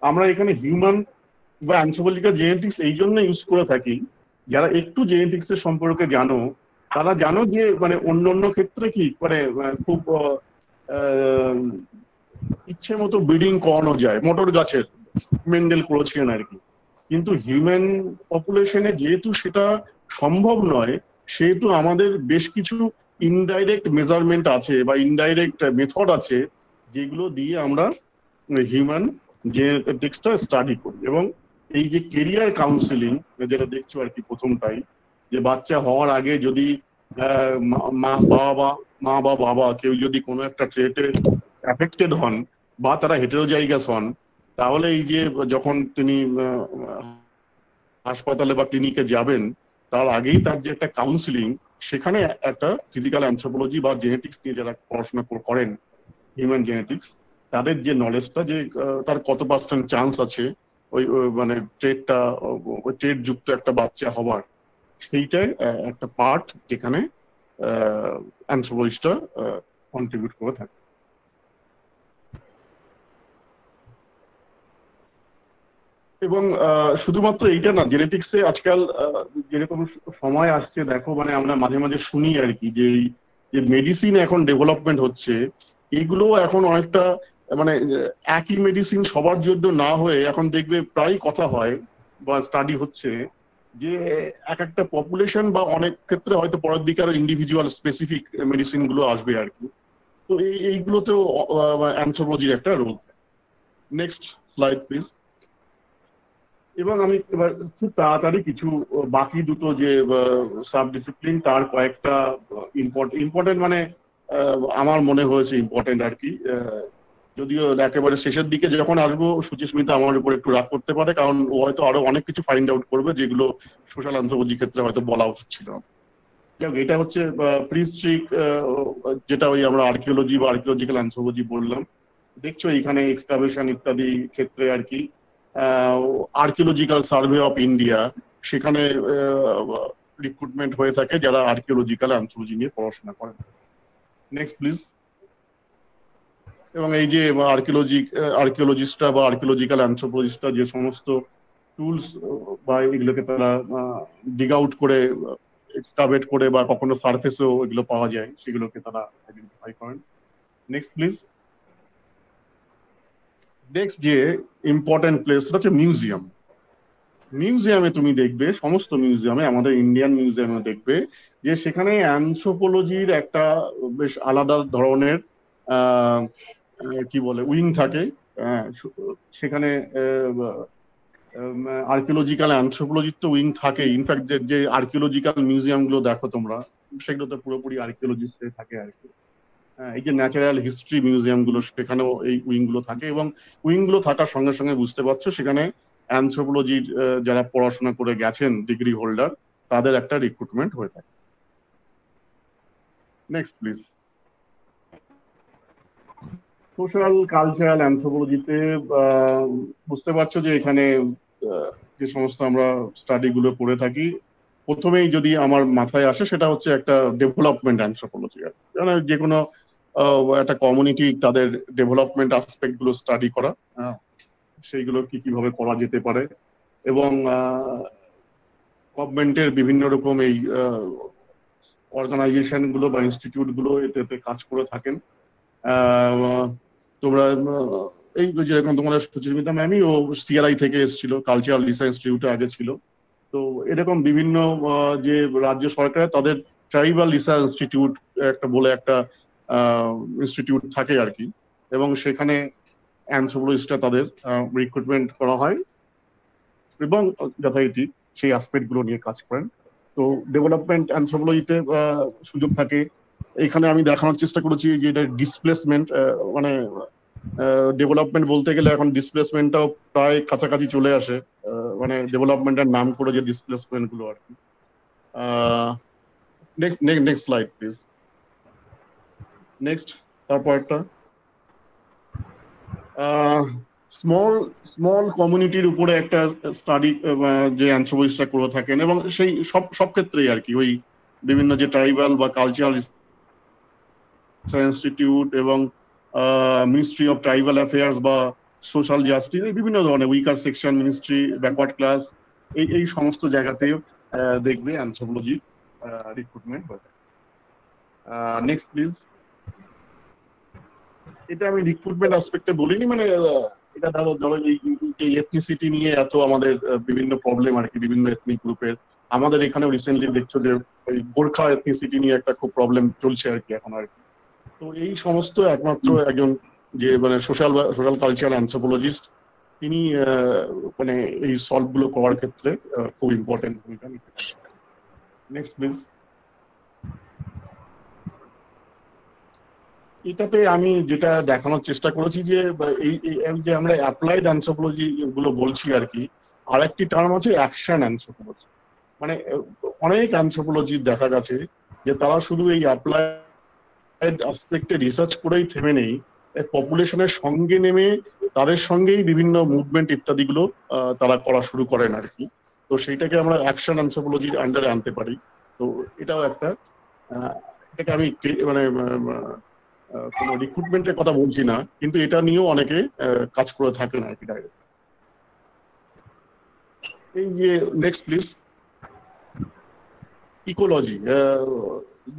আমরা এখানে হিউম্যান বা অ্যানথ্রোপোলজিক্যাল জেনেটিক্স এই জন্য ইউজ করে থাকি, যারা একটু জেনেটিক্স এর সম্পর্কে জানো তারা জানো যে মানে অন্য ক্ষেত্রে কি মানে খুব ইচ্ছে মতো ব্রিডিং করানো যায়, মোটর গাছের মেন্ডেল করেছিলেন আর কি। কিন্তু হিউম্যান পপুলেশনে যেহেতু সেটা সম্ভব নয়, সেহেতু আমাদের বেশ কিছু ইনডাইরেক্ট মেজারমেন্ট আছে বা ইনডাইরেক্ট মেথড আছে, যেগুলো দিয়ে আমরা হিউম্যান জেনেটিক্সটা স্টাডি করি। এবং এই যে কেরিয়ার কাউন্সিলিং যেটা দেখছো আর কি, প্রথমটাই যে বাচ্চা হওয়ার আগে যদি মা বা বাবা কেউ যদি কোনো একটা ট্রেটে অ্যাফেক্টেড হন বা তারা হেটেরোজাইগাস হন, তাহলে এই যে যখন তিনি হাসপাতালে বা ক্লিনিকে যাবেন, তার আগেই তার যে একটা কাউন্সিলিং, সেখানে একটা ফিজিক্যাল অ্যানথ্রোপোলজি বা জেনেটিক্স নিয়ে যারা পড়াশোনা করেন, হিউম্যান জেনেটিক্স, তাদের যে নলেজটা, যে তার কত % চান্স আছে ওই মানে ট্রেড যুক্ত একটা বাচ্চা হবার, সেইটাই একটা পার্ট যেখানে অ্যানথ্রোপোলজিস্টরা কন্ট্রিবিউট করে থাকে। এবং শুধুমাত্র এইটা না, জেনেটিক্সে আজকাল যেরকম সময় আসছে দেখো, মানে আমরা মাঝে মাঝে শুনি আর কি যে মেডিসিন এখন ডেভেলপমেন্ট হচ্ছে, এগুলো এখন অনেকটা মানে একই মেডিসিন সবার জন্য না হয়ে এখন দেখবে প্রায় কথা হয় বা স্টাডি হচ্ছে যে এক একটা পপুলেশন বা অনেক ক্ষেত্রে হয়তো পরের দিকে আরো ইন্ডিভিজুয়াল স্পেসিফিক মেডিসিন গুলো আসবে আর কি। তো এইগুলোতেও অ্যানথ্রোপোলজির একটা রোল। Next slide please. এবং আমি এবার খুব তাড়াতাড়ি কিছু বাকি দুটো যে সাব ডিসিপ্লিন, তার কয়েকটা ইম্পর্টেন্ট মানে আমার মনে হয়েছে ইম্পর্টেন্ট আর কি। যদিও একেবারে শেষের দিকে যখন আসবো, সুচিস্মিতা আমার উপর একটু রাগ করতে পারে, কারণ ও হয়তো আরো অনেক কিছু ফাইন্ড আউট করবে যেগুলো সোশ্যাল অ্যানথ্রোপোলজির ক্ষেত্রে হয়তো বলা উচিত ছিল। এটা হচ্ছে প্রিস্ট্রিক, যেটা ওই আমরা আর্কিওলজি বা আর্কিওলজিক্যাল অ্যানথ্রোপোলজি বললাম। দেখছো এখানে এক্সকাভেশন ইত্যাদি ক্ষেত্রে আর কি, আর্কিওলজিক্যাল সার্ভে অফ ইন্ডিয়া, সেখানে রিক্রুটমেন্ট হয়ে থাকে যারা আর্কিওলজিক্যাল অ্যানথ্রোপোলজি নিয়ে পড়াশোনা করেন। Next please. এবং এই যে আর্কিওলজিস্টরা বা আর্কিওলজিক্যাল অ্যানথ্রোপোলজিস্টরা যে সমস্ত টুলস বা এগুলোকে তারা ডিগ আউট করে, এক্সকাভেট করে, বা কখনো সারফেসেও এগুলো পাওয়া যায়, সেগুলোকে তারা আইডেন্টিফাই করেন। Next please. নেক্সট যে ইম্পর্টেন্ট প্লেস সেটা হচ্ছে মিউজিয়াম। মিউজিয়ামে তুমি দেখবে, সমস্ত মিউজিয়ামে, আমাদের ইন্ডিয়ান মিউজিয়ামে দেখবে যে সেখানে অ্যানথ্রোপোলজির একটা বেশ আলাদা ধরনের কি বলে উইং থাকে। সেখানে আর্কিওলজিক্যাল অ্যানথ্রোপোলজির তো উইং থাকে। ইনফ্যাক্ট যে আর্কিওলজিক্যাল মিউজিয়াম গুলো দেখো তোমরা, সেগুলো তো পুরোপুরি আর্কিওলজিস্ট থাকে আর কি। এই যে ন্যাচারাল হিস্ট্রি মিউজিয়াম গুলো, সেখানেও এই উইং গুলো থাকে, এবং উইং গুলো থাকার সঙ্গে সঙ্গে বুঝতে পারছো সেখানে অ্যানথ্রোপোলজির যারা পড়াশোনা করে গেছেন ডিগ্রি হোল্ডার, তাদের একটা রিক্রুটমেন্ট হয়ে থাকে। Next please. সোশ্যাল কালচারাল অ্যানথ্রোপোলজিতে বুঝতে পারছো যে এখানে যে সমস্ত আমরা স্টাডি গুলো করে থাকি, প্রথমেই যদি আমার মাথায় আসে সেটা হচ্ছে একটা ডেভেলপমেন্ট অ্যানথ্রোপোলজি। মানে যে কোনো একটা কমিউনিটি তাদের ডেভেলপমেন্ট আসপেক্ট গুলো স্টাডি করা, সেইগুলো কিভাবে করা যেতে পারে, এবং গভর্নমেন্টের বিভিন্ন রকম এই অর্গানাইজেশন গুলো বা ইনস্টিটিউট গুলো এতে কাজ করে থাকেন। তোমরা এই যেরকম তোমাদের সুচিস্মিতা ম্যামই ও সিআরআই থেকে এসেছিল, কালচারাল রিসার্চ ইনস্টিটিউটে আগে ছিল। তো এরকম বিভিন্ন যে রাজ্য সরকার তাদের ট্রাইবাল রিসার্চ ইনস্টিটিউট একটা বলে একটা ইনস্টিটিউট থাকে আর কি, এবং সেখানে অ্যানথ্রোপোলজিস্টরা তাদের রিক্রুটমেন্ট করা হয় এবং যথারীতি সেই অ্যাসপেক্ট গুলো নিয়ে কাজ করেন। তো ডেভেলপমেন্ট অ্যানথ্রোপোলজিতে সুযোগ থাকে। এখানে আমি দেখানোর চেষ্টা করেছি যে এটা ডিসপ্লেসমেন্ট, মানে ডেভেলপমেন্ট বলতে গেলে এখন ডিসপ্লেসমেন্টটাও প্রায় কাছাকাছি চলে আসে, মানে ডেভেলপমেন্টের নাম করে যে ডিসপ্লেসমেন্ট গুলো আর কি। Next slide please. নেক্সট, তারপরটা স্মল কমিউনিটির উপরে একটা স্টাডি যে অ্যানথ্রোপোলজিস্টরা করে থাকেন, এবং সেই সব ক্ষেত্রেই আর কি ওই বিভিন্ন যে ট্রাইবাল বা কালচারাল ইনস্টিটিউট এবং মিনিস্ট্রি অফ ট্রাইবাল অ্যাফেয়ার্স বা সোশ্যাল জাস্টিস, এই বিভিন্ন ধরনের weaker section ministry, backward class, এই সমস্ত জায়গাতেও দেখবে অ্যানথ্রোপোলজি রিক্রুটমেন্ট হয়। Next please. এটা আমি রিক্রুটমেন্ট অ্যাসপেক্টে বলিনি, মানে এটা ধরো এই এথনিসিটি নিয়ে এত আমাদের বিভিন্ন প্রবলেম আর কি, বিভিন্ন এথনিক গ্রুপের। আমাদের এখানেও রিসেন্টলি দেখছো যে ওই গোর্খা এথনিসিটি নিয়ে একটা খুব প্রবলেম চলছে আর কি এখন আর কি। তো এই সমস্ত একমাত্র একজন যে মানে সোশ্যাল কালচারাল অ্যানথ্রোপোলজিস্ট, তিনি মানে এই সলভ গুলো করার ক্ষেত্রে খুব ইম্পর্টেন্ট ভূমিকা নিতে পারেন। Next please. এটাতে আমি যেটা দেখানোর চেষ্টা করেছি যে এই যে আমরা অ্যাপ্লাইড অ্যানথ্রোপোলজি গুলো বলছি আর কি, আরেকটি টার্ম আছে অ্যাকশন অ্যানথ্রোপোলজি। মানে অনেক অ্যানথ্রোপোলজি দেখা গেছে যে তারা শুধু এই অ্যাপ্লাইড অ্যাসপেক্টে রিসার্চ করেই থেমে নেই, পপুলেশনের সঙ্গে নেমে তাদের সঙ্গেই বিভিন্ন মুভমেন্ট ইত্যাদি গুলো তারা করা শুরু করেন আর কি। তো সেইটাকে আমরা অ্যাকশন অ্যানথ্রোপোলজির আন্ডারে আনতে পারি। তো এটাও একটা, এটাকে আমি মানে কোনো রিক্রুটমেন্টের কথা বলছি না, কিন্তু এটা নিয়েও অনেকে কাজ করে থাকেন আর কি ডাইরেক্ট। এই যে নেক্সট প্লিজ। ইকোলজি,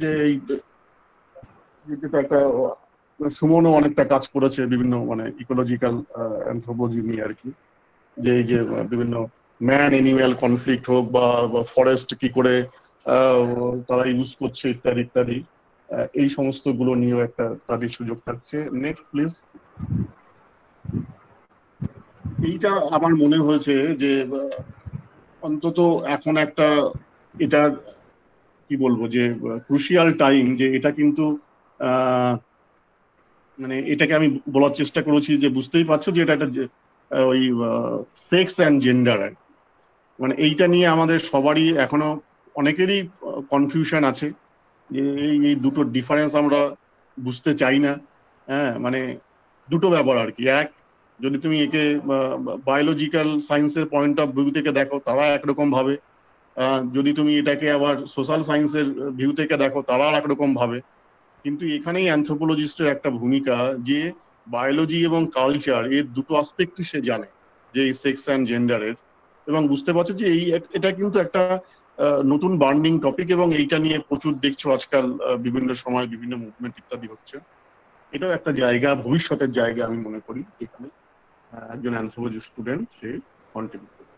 যে যেটা একটা সুমনও অনেকটা কাজ করেছে বিভিন্ন মানে ইকোলজিক্যাল অ্যানথ্রোপোলজি নিয়ে আর কি, যে এই যে বিভিন্ন ম্যান এনিম্যাল কনফ্লিক্ট হোক বা ফরেস্ট কি করে তারা ইউজ করছে ইত্যাদি ইত্যাদি, এই সমস্ত গুলো নিয়েও একটা স্টাডির সুযোগ থাকছে। Next please. এইটা আমার মনে হয়েছে যে অন্তত এখন একটা এটার কি বলবো যে ক্রুশিয়াল টাইম, যে এটা কিন্তু মানে এটাকে আমি বলার চেষ্টা করেছি যে বুঝতেই পারছো যে এটা একটা ওই সেক্স অ্যান্ড জেন্ডার, মানে এইটা নিয়ে আমাদের সবারই এখনো অনেকেরই কনফিউশন আছে যে এই দুটো ডিফারেন্স আমরা বুঝতে চাই না। হ্যাঁ, মানে দুটো ব্যাপার আর কি। এক, যদি তুমি একে বায়োলজিক্যাল সায়েন্সের পয়েন্ট অফ ভিউ থেকে দেখো তারা একরকম ভাবে, যদি তুমি এটাকে আবার সোশ্যাল সায়েন্সের ভিউ থেকে দেখো তারা একরকম ভাবে। কিন্তু এখানেই অ্যানথ্রোপোলজিস্টের একটা ভূমিকা যে বায়োলজি এবং কালচার এর দুটো আসপেক্টই সে জানে, যে এই সেক্স অ্যান্ড জেন্ডারের, এবং বুঝতে পারছো যে এটা কিন্তু একটা নতুন বার্নিং টপিক, এবং এইটা নিয়ে প্রচুর দেখছো আজকাল বিভিন্ন সময় বিভিন্ন মুভমেন্ট ইত্যাদি হচ্ছে। এটাও একটা জায়গা, ভবিষ্যতের জায়গা আমি মনে করি এখানে একজন অ্যানথ্রোপোলজি স্টুডেন্ট সে কন্ট্রিবিউট করবে।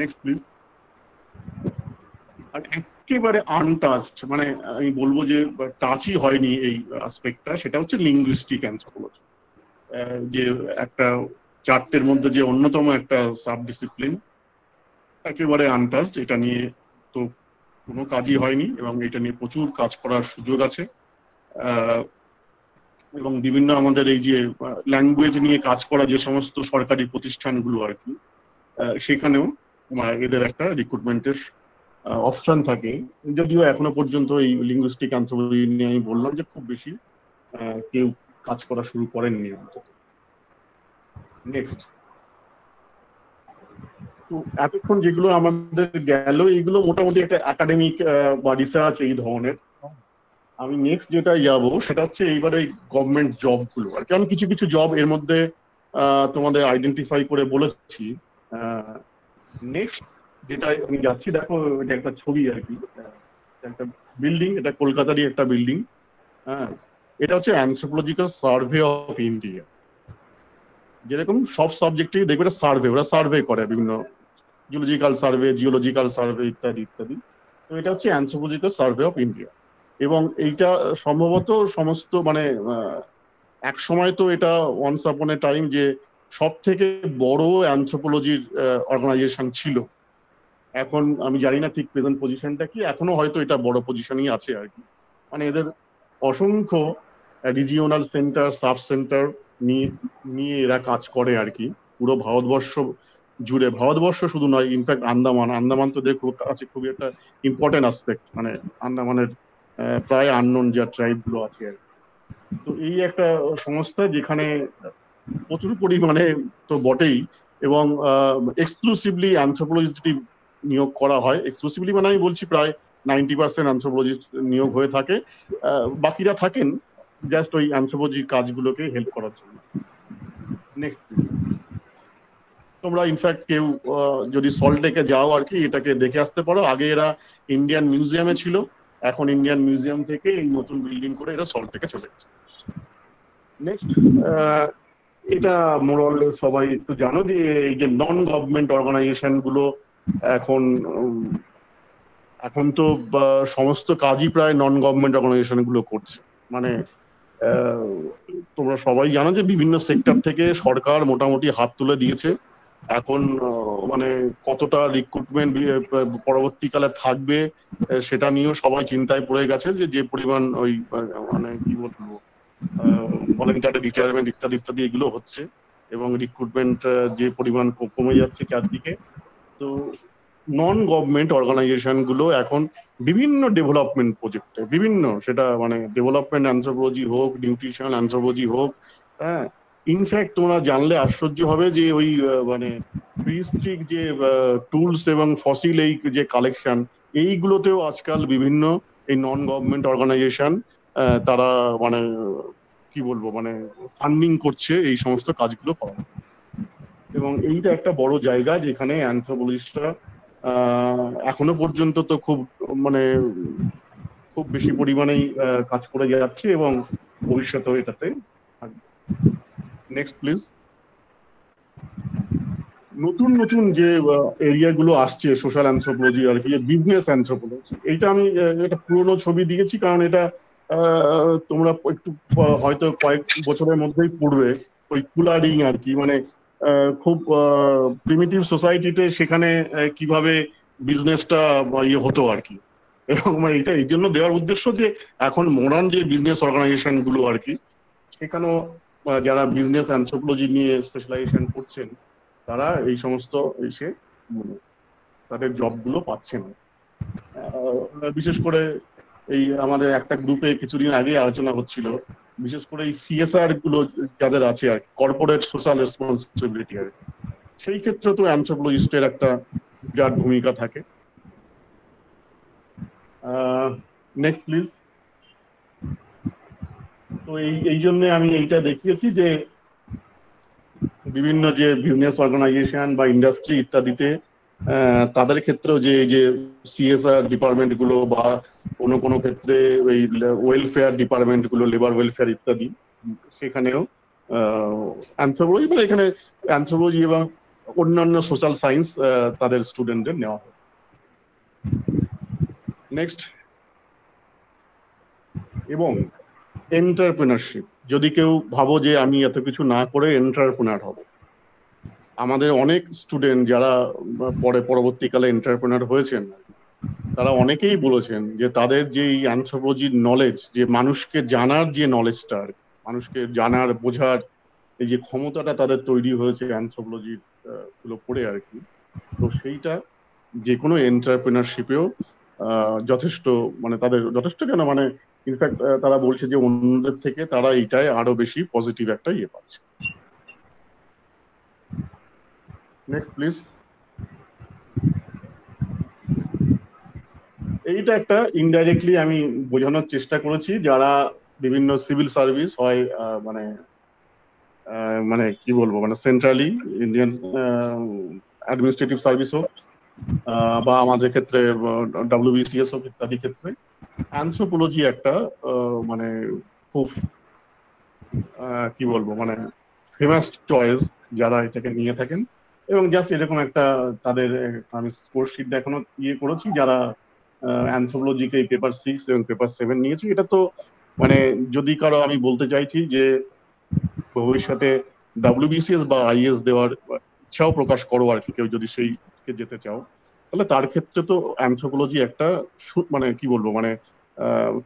Next please. আর একেবারে আনটাচড, মানে আমি বলবো যে টাচই হয়নি এই অ্যাসপেক্টটা, সেটা হচ্ছে লিঙ্গুইস্টিক অ্যানথ্রোপোলজি, যে একটা চারটের মধ্যে যে অন্যতম একটা সাব ডিসিপ্লিন, একেবারে আনটাচড। এটা নিয়ে তো কোনো কাজই হয়নি, এবং এটা নিয়ে প্রচুর কাজ করার সুযোগ আছে। এবং বিভিন্ন আমাদের এই যে ল্যাঙ্গুয়েজ নিয়ে কাজ করা যে সমস্ত সরকারি প্রতিষ্ঠানগুলো আর কি, সেখানেও এদের একটা রিক্রুটমেন্টের অপশন থাকে। যদিও এখনো পর্যন্ত এই লিঙ্গুইস্টিক অ্যানথ্রোপোলজি নিয়ে আমি বললাম যে খুব বেশি কেউ কাজ করা শুরু করেননি অন্তত। নেক্সট, তো এতক্ষণ যেগুলো আমাদের গেল এইগুলো মোটামুটি একটা একাডেমিক বা রিসার্চ এই ধরনের। আমি নেক্সট যেটা যাব সেটা হচ্ছে এইবারে গভর্নমেন্ট জব গুলো, আর কি আমি কিছু কিছু জব এর মধ্যে তোমাদের আইডেন্টিফাই করে বলেছি। নেক্সট যেটা আমি যাচ্ছি, দেখো এটা একটা ছবি আর কি, একটা বিল্ডিং, এটা কলকাতারই একটা বিল্ডিং। হ্যাঁ, এটা হচ্ছে অ্যানথ্রোপোলজিক্যাল সার্ভে অফ ইন্ডিয়া। যেরকম সব সাবজেক্টেই দেখবে এটা সার্ভে, ওরা সার্ভে করে বিভিন্ন জুলজিক্যাল সার্ভে, জিওলজিক্যাল সার্ভে ইত্যাদি ইত্যাদি। তো এটা হচ্ছে অ্যানথ্রোপোলজিক্যাল সার্ভে অফ ইন্ডিয়া। এবং এইটা সম্ভবত সমস্ত মানে এক সময় তো এটা ওয়ান্স আপন এ টাইম যে সব থেকে বড় অ্যানথ্রোপোলজির অর্গানাইজেশন ছিল। এখন আমি জানি না ঠিক প্রেজেন্ট পজিশনটা কি, এখনো হয়তো এটা বড় পজিশনই আছে আর কি। মানে এদের অসংখ্য রিজিওনাল সেন্টার, সাব সেন্টার নিয়ে নিয়ে এরা কাজ করে আর কি, পুরো ভারতবর্ষ জুড়ে। ভারতবর্ষ শুধু নয়, ইনফ্যাক্ট আন্দামান তো এদের কাছে খুবই একটা ইম্পর্টেন্ট আসপেক্ট, মানে আন্দামানের প্রায় আননোন যা ট্রাইব গুলো আছে আর কি। তো এই একটা সংস্থা যেখানে প্রচুর পরিমাণে তো বটেই, এবং এক্সক্লুসিভলি অ্যানথ্রোপোলজিস্ট নিয়োগ করা হয়। এক্সক্লুসিভলি মানে আমি বলছি প্রায় 90% অ্যানথ্রোপোলজিস্ট নিয়োগ হয়ে থাকে, বাকিরা থাকেন জাস্ট ওই অ্যানথ্রোপোলজির কাজগুলোকে হেল্প করার জন্য। নেক্সট, তোমরা ইনফ্যাক্ট কেউ যদি সল্টলেকে যাও আর কি, এটাকে দেখে আসতে পারো। আগে এরা ইন্ডিয়ান মিউজিয়ামে ছিল, এখন ইন্ডিয়ান মিউজিয়াম থেকে এই নতুন বিল্ডিং করে এরা সল্টলেকে চলে গেছে। নেক্সট, এটা মোরাল সবাই একটু জানো যে এই যে নন গভর্নমেন্ট অর্গানাইজেশন গুলো এখন এখন তো সমস্ত কাজই প্রায় নন গভর্নমেন্ট অর্গানাইজেশন গুলো করছে। মানে তোমরা সবাই জানো যে বিভিন্ন সেক্টর থেকে সরকার মোটামুটি হাত তুলে দিয়েছে। এখন মানে কতটা রিক্রুটমেন্ট পরবর্তীকালে থাকবে সেটা নিয়েও সবাই চিন্তায় পড়ে গেছে, যে পরিমাণ ওই মানে কি বলবো ভলেন্টারি রিটায়ারমেন্ট ইত্যাদি ইত্যাদি এগুলো হচ্ছে, এবং রিক্রুটমেন্ট যে পরিমাণ কমে যাচ্ছে চারদিকে। তো নন গভর্নমেন্ট অর্গানাইজেশন গুলো এখন বিভিন্ন ডেভেলপমেন্ট প্রজেক্টে, বিভিন্ন সেটা মানে ডেভেলপমেন্ট অ্যানথ্রোপোলজি হোক, নিউট্রিশন অ্যানথ্রোপোলজি হোক, হ্যাঁ, ইনফ্যাক্ট তোমরা জানলে আশ্চর্য হবে যে ওই মানে প্রিহিস্ট্রিক যে টুলস এবং ফসিল এই যে কালেকশন, এইগুলোতেও আজকাল বিভিন্ন এই নন গভর্নমেন্ট অর্গানাইজেশন তারা মানে কি বলবো মানে ফান্ডিং করছে এই সমস্ত কাজগুলো করার। এবং এইটা একটা বড় জায়গা যেখানে অ্যানথ্রোপোলজিস্টরা এখনো পর্যন্ত তো খুব বেশি পরিমাণেই কাজ করে যাচ্ছে, এবং ভবিষ্যতেও এটাতে থাকবে। Next please. নতুন নতুন যে এরিয়া গুলো আসছে সোশ্যাল অ্যানথ্রোপোলজি আর কি, বিজনেস অ্যানথ্রোপোলজি, এইটা আমি একটা পুরোনো ছবি দিয়েছি, কারণ এটা তোমরা একটু হয়তো কয়েক বছরের মধ্যেই পড়বে। ওই কুলারিং আর কি, মানে খুব প্রিমিটিভ সোসাইটিতে সেখানে কিভাবে বিজনেসটা ইয়ে হতো আর কি। এবং মানে এটা এই জন্য দেওয়ার উদ্দেশ্য যে এখন মডার্ন যে বিজনেস অর্গানাইজেশন গুলো আর কি, সেখানেও যারা বিজনেস অ্যানথ্রোপোলজি নিয়ে স্পেশালাইজেশন করছেন তারা এই সমস্ত এসে তাদের জব গুলো পাচ্ছেন। বিশেষ করে এই আমাদের একটা গ্রুপে কিছুদিন আগে আলোচনা হচ্ছিল, বিশেষ করে এই সিএসআর গুলো যাদের আছে আর কি, কর্পোরেট সোশ্যাল রেসপন্সিবিলিটি আর কি, সেই ক্ষেত্রে তো অ্যানথ্রোপোলজিস্টের একটা বিরাট ভূমিকা থাকে। Next please. তো এই জন্য আমি এইটা দেখিয়েছি যে বিভিন্ন যে বিজনেস অর্গানাইজেশন বা ইন্ডাস্ট্রি ইত্যাদিতে তাদের ক্ষেত্রেও যে সিএসআর ডিপার্টমেন্ট গুলো বা কোনো ক্ষেত্রে ওই ওয়েলফেয়ার ডিপার্টমেন্ট গুলো, লেবার ওয়েলফেয়ার ইত্যাদি, সেখানেও অ্যানথ্রোপোলজি মানে এখানে অ্যানথ্রোপোলজি এবং অন্যান্য সোশ্যাল সায়েন্স তাদের স্টুডেন্টদের নেওয়া হয়। নেক্সট। এবং এন্টারপ্রেনারশিপ, যদি কেউ ভাবো যে আমি এত কিছু না করে এন্টারপ্রেনার হব, আমাদের অনেক স্টুডেন্ট যারা পরবর্তীকালে এন্টারপ্রেনার হয়েছেন তারা অনেকেই বলেছেন যে তাদের যে এই অ্যানথ্রোপোলজির নলেজ, যে মানুষকে জানার যে নলেজটা, মানুষকে জানার বোঝার এই যে ক্ষমতাটা তাদের তৈরি হয়েছে অ্যানথ্রোপোলজি গুলো পড়ে আর কি, তো সেইটা যে কোনো এন্টারপ্রেনারশিপেও যথেষ্ট, মানে তাদের যথেষ্ট কেন মানে ইনফ্যাক্ট তারা বলছে যে অন্যদের থেকে তারা এইটায় আরো বেশি পজিটিভ একটা ইয়ে পাচ্ছে। Next please. এইটা একটা ইনডাইরেক্টলি আমি বোঝানোর চেষ্টা করেছি, যারা বিভিন্ন সিভিল সার্ভিস হয়, মানে মানে কি বলবো, মানে সেন্ট্রালি ইন্ডিয়ান অ্যাডমিনিস্ট্রেটিভ সার্ভিস হোক, বা আমাদের ক্ষেত্রে WBCS হোক, ইত্যাদি ক্ষেত্রে অ্যানথ্রোপোলজি একটা মানে খুব কি বলবো, মানে ফেমাস চয়েস যারা এটাকে নিয়ে থাকেন। এবং জাস্ট এরকম একটা তাদের আমি স্কোর শিট এখনো ইয়ে করেছি, যারা অ্যানথ্রোপোলজিকে পেপার 6 এবং পেপার 7 নিয়েছি। এটা তো মানে যদি কারো, আমি বলতে চাইছি যে ভবিষ্যতে WBCS বা IAS দেওয়ার ইচ্ছাও প্রকাশ করো আর কি, কেউ যদি সেই যেতে চাও, তাহলে তার ক্ষেত্রে তো অ্যানথ্রোপোলজি একটা মানে কি বলবো, মানে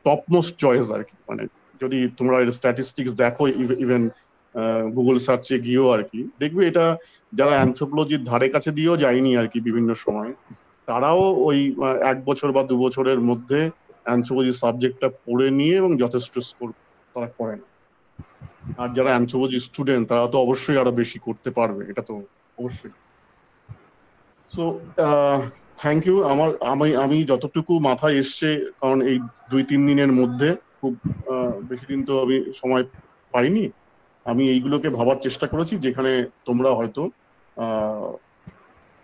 টপ মোস্ট চয়েস আর কি। মানে যদি তোমরা এর স্ট্যাটিস্টিক্স দেখো, ইভেন গুগল সার্চে গিয়েও আর কি দেখবে, এটা যারা অ্যানথ্রোপোলজির ধারে কাছে দিয়েও যায়নি আর কি বিভিন্ন সময়, তারাও ওই 1 বছর বা 2 বছরের মধ্যে অ্যানথ্রোপোলজি সাবজেক্টটা পড়ে নিয়ে এবং যথেষ্ট স্কোর তারা করে না। আর যারা অ্যানথ্রোপোলজি স্টুডেন্ট তারা তো অবশ্যই আরো বেশি করতে পারবে, এটা তো অবশ্যই। So thank you. আমি যতটুকু মাথায় এসছে, কারণ এই 2-3 দিনের মধ্যে, খুব বেশি দিন তো আমি সময় পাইনি, আমি এইগুলোকে ভাবার চেষ্টা করেছি যেখানে তোমরা হয়তো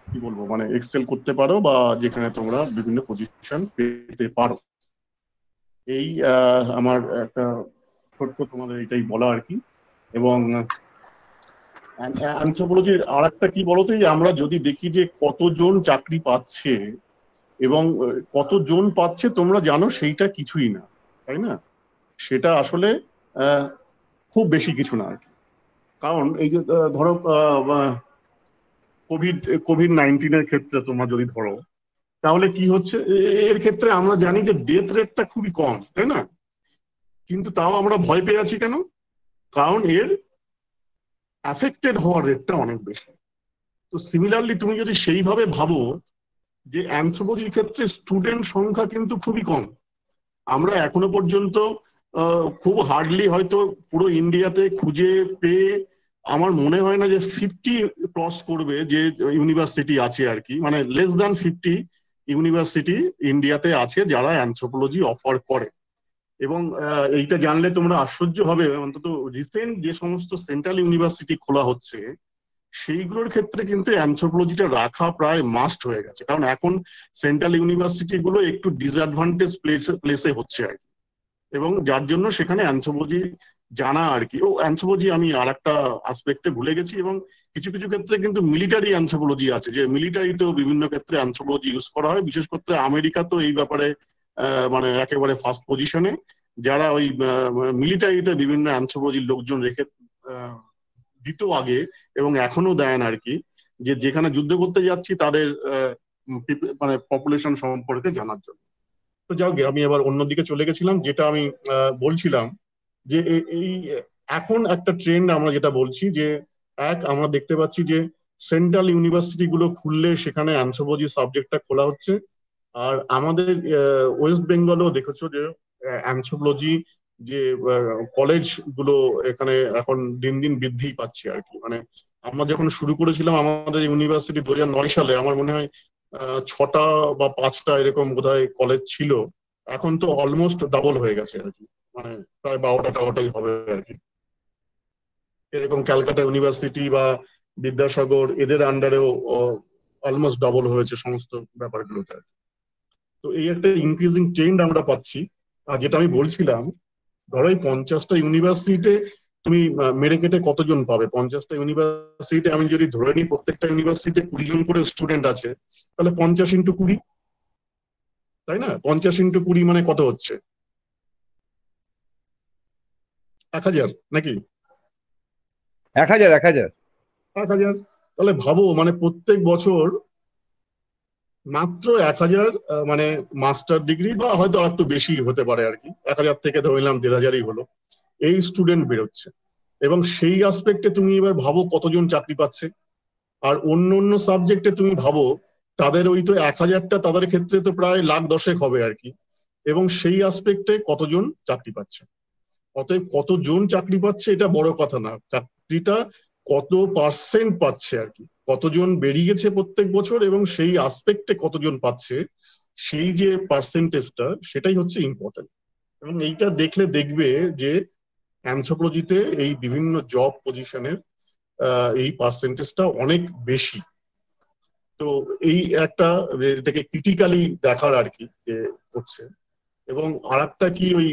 কি বলবো, মানে এক্সেল করতে পারো, বা যেখানে তোমরা বিভিন্ন পজিশন পেতে পারো। এই আমার একটা ছোট্ট তোমাদের এটাই বলা আর কি। এবং অ্যানথ্রোপোলজির আর একটা কি বলতো, আমরা যদি দেখি যে কতজন চাকরি পাচ্ছে এবং কতজন পাচ্ছে তোমরা জানো, সেইটা কিছুই না, তাই না? সেটা আসলে খুব বেশি কিছু না আর কি। কারণ এই যে ধরো কোভিড-19 ক্ষেত্রে তোমরা যদি ধরো, তাহলে কি হচ্ছে, এর ক্ষেত্রে আমরা জানি যে ডেথ রেটটা খুবই কম, তাই না? কিন্তু তাও আমরা ভয় পেয়ে আছি কেন? কারণ এর অ্যাফেক্টেড হওয়ার রেটটা অনেক বেশি। তো সিমিলারলি তুমি যদি সেইভাবে ভাবো যে অ্যানথ্রোপোলজির ক্ষেত্রে স্টুডেন্ট সংখ্যা কিন্তু খুবই কম। আমরা এখনো পর্যন্ত খুব হার্ডলি হয়তো পুরো ইন্ডিয়াতে খুঁজে পেয়ে, আমার মনে হয় না যে 50 ক্রস করবে যে ইউনিভার্সিটি আছে আর কি, মানে লেস দ্যান 50 ইউনিভার্সিটি ইন্ডিয়াতে আছে যারা অ্যানথ্রোপোলজি অফার করে। এবং এইটা জানলে তোমরা আশ্চর্য হবে, অন্তত রিসেন্ট যে সমস্ত সেন্ট্রাল ইউনিভার্সিটি খোলা হচ্ছে সেইগুলোর ক্ষেত্রে কিন্তু অ্যানথ্রোপোলজিটা রাখা প্রায় মাস্ট হয়ে গেছে। কারণ এখন সেন্ট্রাল ইউনিভার্সিটি গুলো একটু ডিসঅ্যাডভান্টেজ প্লেসে হচ্ছে আর কি, এবং যার জন্য সেখানে অ্যানথ্রোপোলজি জানা আর কি। অ্যানথ্রোপোলজি আমি আর একটা আসপেক্টে ভুলে গেছি, এবং কিছু কিছু ক্ষেত্রে কিন্তু মিলিটারি অ্যানথ্রোপোলজি আছে, যে মিলিটারিতেও বিভিন্ন ক্ষেত্রে অ্যানথ্রোপোলজি ইউজ করা হয়। বিশেষ করে আমেরিকা তো এই ব্যাপারে মানে একেবারে ফার্স্ট পজিশনে, যারা ওই মিলিটারিতে বিভিন্ন অ্যানথ্রোপোলজির লোকজন রেখে দিত আগে, এবং এখনো দেন আর কি, যে যেখানে যুদ্ধ করতে যাচ্ছি তাদের মানে পপুলেশন সম্পর্কে জানার জন্য। তো যাও গে, আমি এবার অন্যদিকে চলে গেছিলাম। যেটা আমি বলছিলাম যে এই এখন একটা ট্রেন্ড আমরা যেটা বলছি, যে আমরা দেখতে পাচ্ছি যে সেন্ট্রাল ইউনিভার্সিটি গুলো খুললে সেখানে অ্যানথ্রোপোলজি সাবজেক্টটা খোলা হচ্ছে। আর আমাদের ওয়েস্ট বেঙ্গলেও দেখেছো যে অ্যানথ্রোপোলজি যে কলেজ গুলো এখানে এখন দিন দিন বৃদ্ধি পাচ্ছে আর কি। মানে আমরা যখন শুরু করেছিলাম আমাদের ইউনিভার্সিটি 2009 সালে, আমার মনে হয় 6টা বা 5টা এরকম বোধহয় কলেজ ছিল। এখন তো অলমোস্ট ডাবল হয়ে গেছে আর কি, মানে প্রায় 12টা হবে আর কি। এরকম ক্যালকাটা ইউনিভার্সিটি বা বিদ্যাসাগর এদের আন্ডারেও অলমোস্ট ডাবল হয়েছে সমস্ত ব্যাপারগুলোতে। তো এই একটা ইনক্রিজিং ট্রেন্ড আমরা পাচ্ছি। আর যেটা আমি বলছিলাম, ধরো এই 50টা ইউনিভার্সিটিতে তুমি মেরে কেটে কতজন পাবে? 50টা ইউনিভার্সিটিতে আমি যদি ধরে নিই প্রত্যেকটা ইউনিভার্সিটিতে 20 জন করে স্টুডেন্ট আছে, তাহলে 50 × 20, তাই না? 50 × 20 মানে কত হচ্ছে? 1000 নাকি? 1000 1000 1000। তাহলে ভাবো, মানে প্রত্যেক বছর মাত্র 1000 মানে মাস্টার ডিগ্রি, বা হয়তো একটু বেশি হতে পারে আর কি, 1000 থেকে ধরলাম 1500 হলো, এই স্টুডেন্ট বেরোচ্ছে। এবং সেই আসপেক্টে তুমি এবার ভাবো কতজন চাকরি পাচ্ছে। আর অন্য অন্য সাবজেক্টে তুমি ভাবো, তাদের ওই তো 1000টা, তাদের ক্ষেত্রে তো প্রায় 1,10,000 হবে আর কি। এবং সেই আসপেক্টে কতজন চাকরি পাচ্ছে। অতএব কতজন চাকরি পাচ্ছে এটা বড় কথা না, চাকরিটা কত পার্সেন্ট পাচ্ছে আর কি, কতজন বেরিয়ে গেছে প্রত্যেক বছর এবং সেই আসপেক্টে কতজন পাচ্ছে, সেই যে পার্সেন্টেজটা সেটাই হচ্ছে ইম্পর্টেন্ট। এবং এইটা দেখলে দেখবে যে অ্যানথ্রোপোলজিতে এই বিভিন্ন জব পজিশনের এই পার্সেন্টেজটা অনেক বেশি। তো এই একটা এটাকে ক্রিটিক্যালি দেখার আর কি যে করছে। এবং আরেকটা কি ওই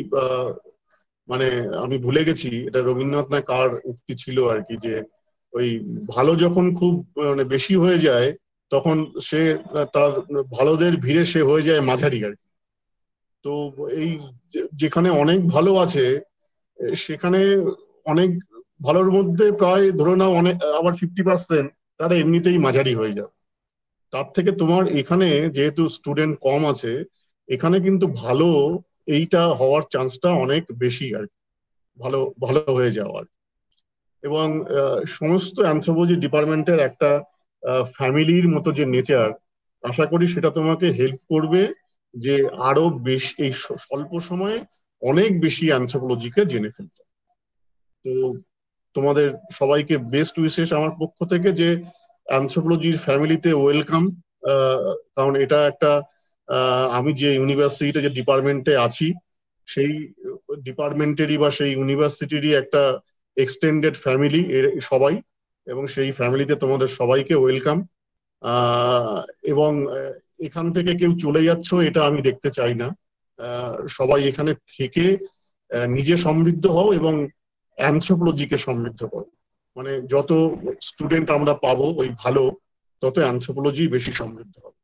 মানে আমি ভুলে গেছি, এটা রবীন্দ্রনাথ না কার উক্তি ছিল আর কি, যে ওই ভালো যখন খুব মানে বেশি হয়ে যায় তখন সে তার ভালোদের ভিড়ে সে হয়ে যায় মাঝারি আর কি। তো এই যেখানে অনেক ভালো আছে সেখানে অনেক ভালোর মধ্যে প্রায় ধরে নাও অনেক আবার 50% তারা এমনিতেই মাঝারি হয়ে যায়। তার থেকে তোমার এখানে যেহেতু স্টুডেন্ট কম আছে, এখানে কিন্তু ভালো এইটা হওয়ার চান্সটা অনেক বেশি আর কি, ভালো ভালো হয়ে যাওয়ার। এবং সমস্ত অ্যানথ্রোপোলজি ডিপার্টমেন্টের একটা ফ্যামিলির মতো যে নেচার, আশা করি সেটা তোমাকে হেল্প করবে যে আরো বেশি এই স্বল্প সময়ে অনেক বেশি অ্যানথ্রোপোলজিকে জেনে ফেলতে। তো তোমাদের সবাইকে বেস্ট উইশেস আমার পক্ষ থেকে, যে অ্যানথ্রোপোলজির ফ্যামিলিতে ওয়েলকাম। কারণ এটা একটা আমি যে ইউনিভার্সিটিতে যে ডিপার্টমেন্টে আছি সেই ডিপার্টমেন্টেরই বা সেই ইউনিভার্সিটিরই একটা এক্সটেন্ডেড ফ্যামিলি সবাই, এবং সেই ফ্যামিলিতে তোমাদের সবাইকে ওয়েলকাম। এবং এখান থেকে কেউ চলে যাচ্ছ এটা আমি দেখতে চাই না। সবাই এখানে থেকে নিজে সমৃদ্ধ হও এবং অ্যানথ্রোপোলজিকে সমৃদ্ধ করো। মানে যত স্টুডেন্ট আমরা পাবো ওই ভালো, তত অ্যানথ্রোপোলজি বেশি সমৃদ্ধ হবে।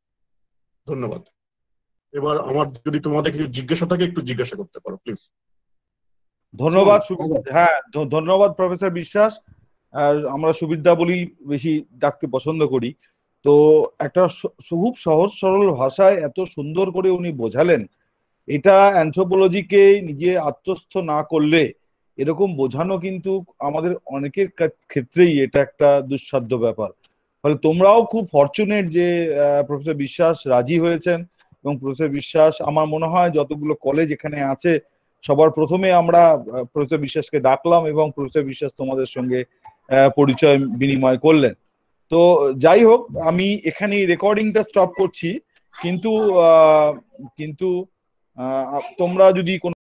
ধন্যবাদ। এবার আমার যদি তোমাদের কিছু জিজ্ঞাসা থাকে একটু জিজ্ঞাসা করতে পারো প্লিজ। ধন্যবাদ। হ্যাঁ, ধন্যবাদ প্রফেসর বিশ্বাস। আমরা সুবিধা বলি বেশি ডাকতে পছন্দ করি। তো একটা খুব সহজ সরল ভাষায় এত সুন্দর করে উনি বোঝালেন, এটা অ্যানথ্রোপোলজিকে নিজে আত্মস্থ না করলে এরকম বোঝানো কিন্তু আমাদের অনেকের ক্ষেত্রেই এটা একটা দুঃসাধ্য ব্যাপার। ফলে তোমরাও খুব ফরচুনেট যে প্রফেসর বিশ্বাস রাজি হয়েছেন, এবং প্রফেসর বিশ্বাস আমার মনে হয় যতগুলো কলেজ এখানে আছে সবার প্রথমে আমরা প্রফেসর বিশ্বাসকে ডাকলাম এবং প্রফেসর বিশ্বাস তোমাদের সঙ্গে পরিচয় বিনিময় করলেন। তো যাই হোক, আমি এখানেই রেকর্ডিংটা স্টপ করছি, কিন্তু তোমরা যদি কোনো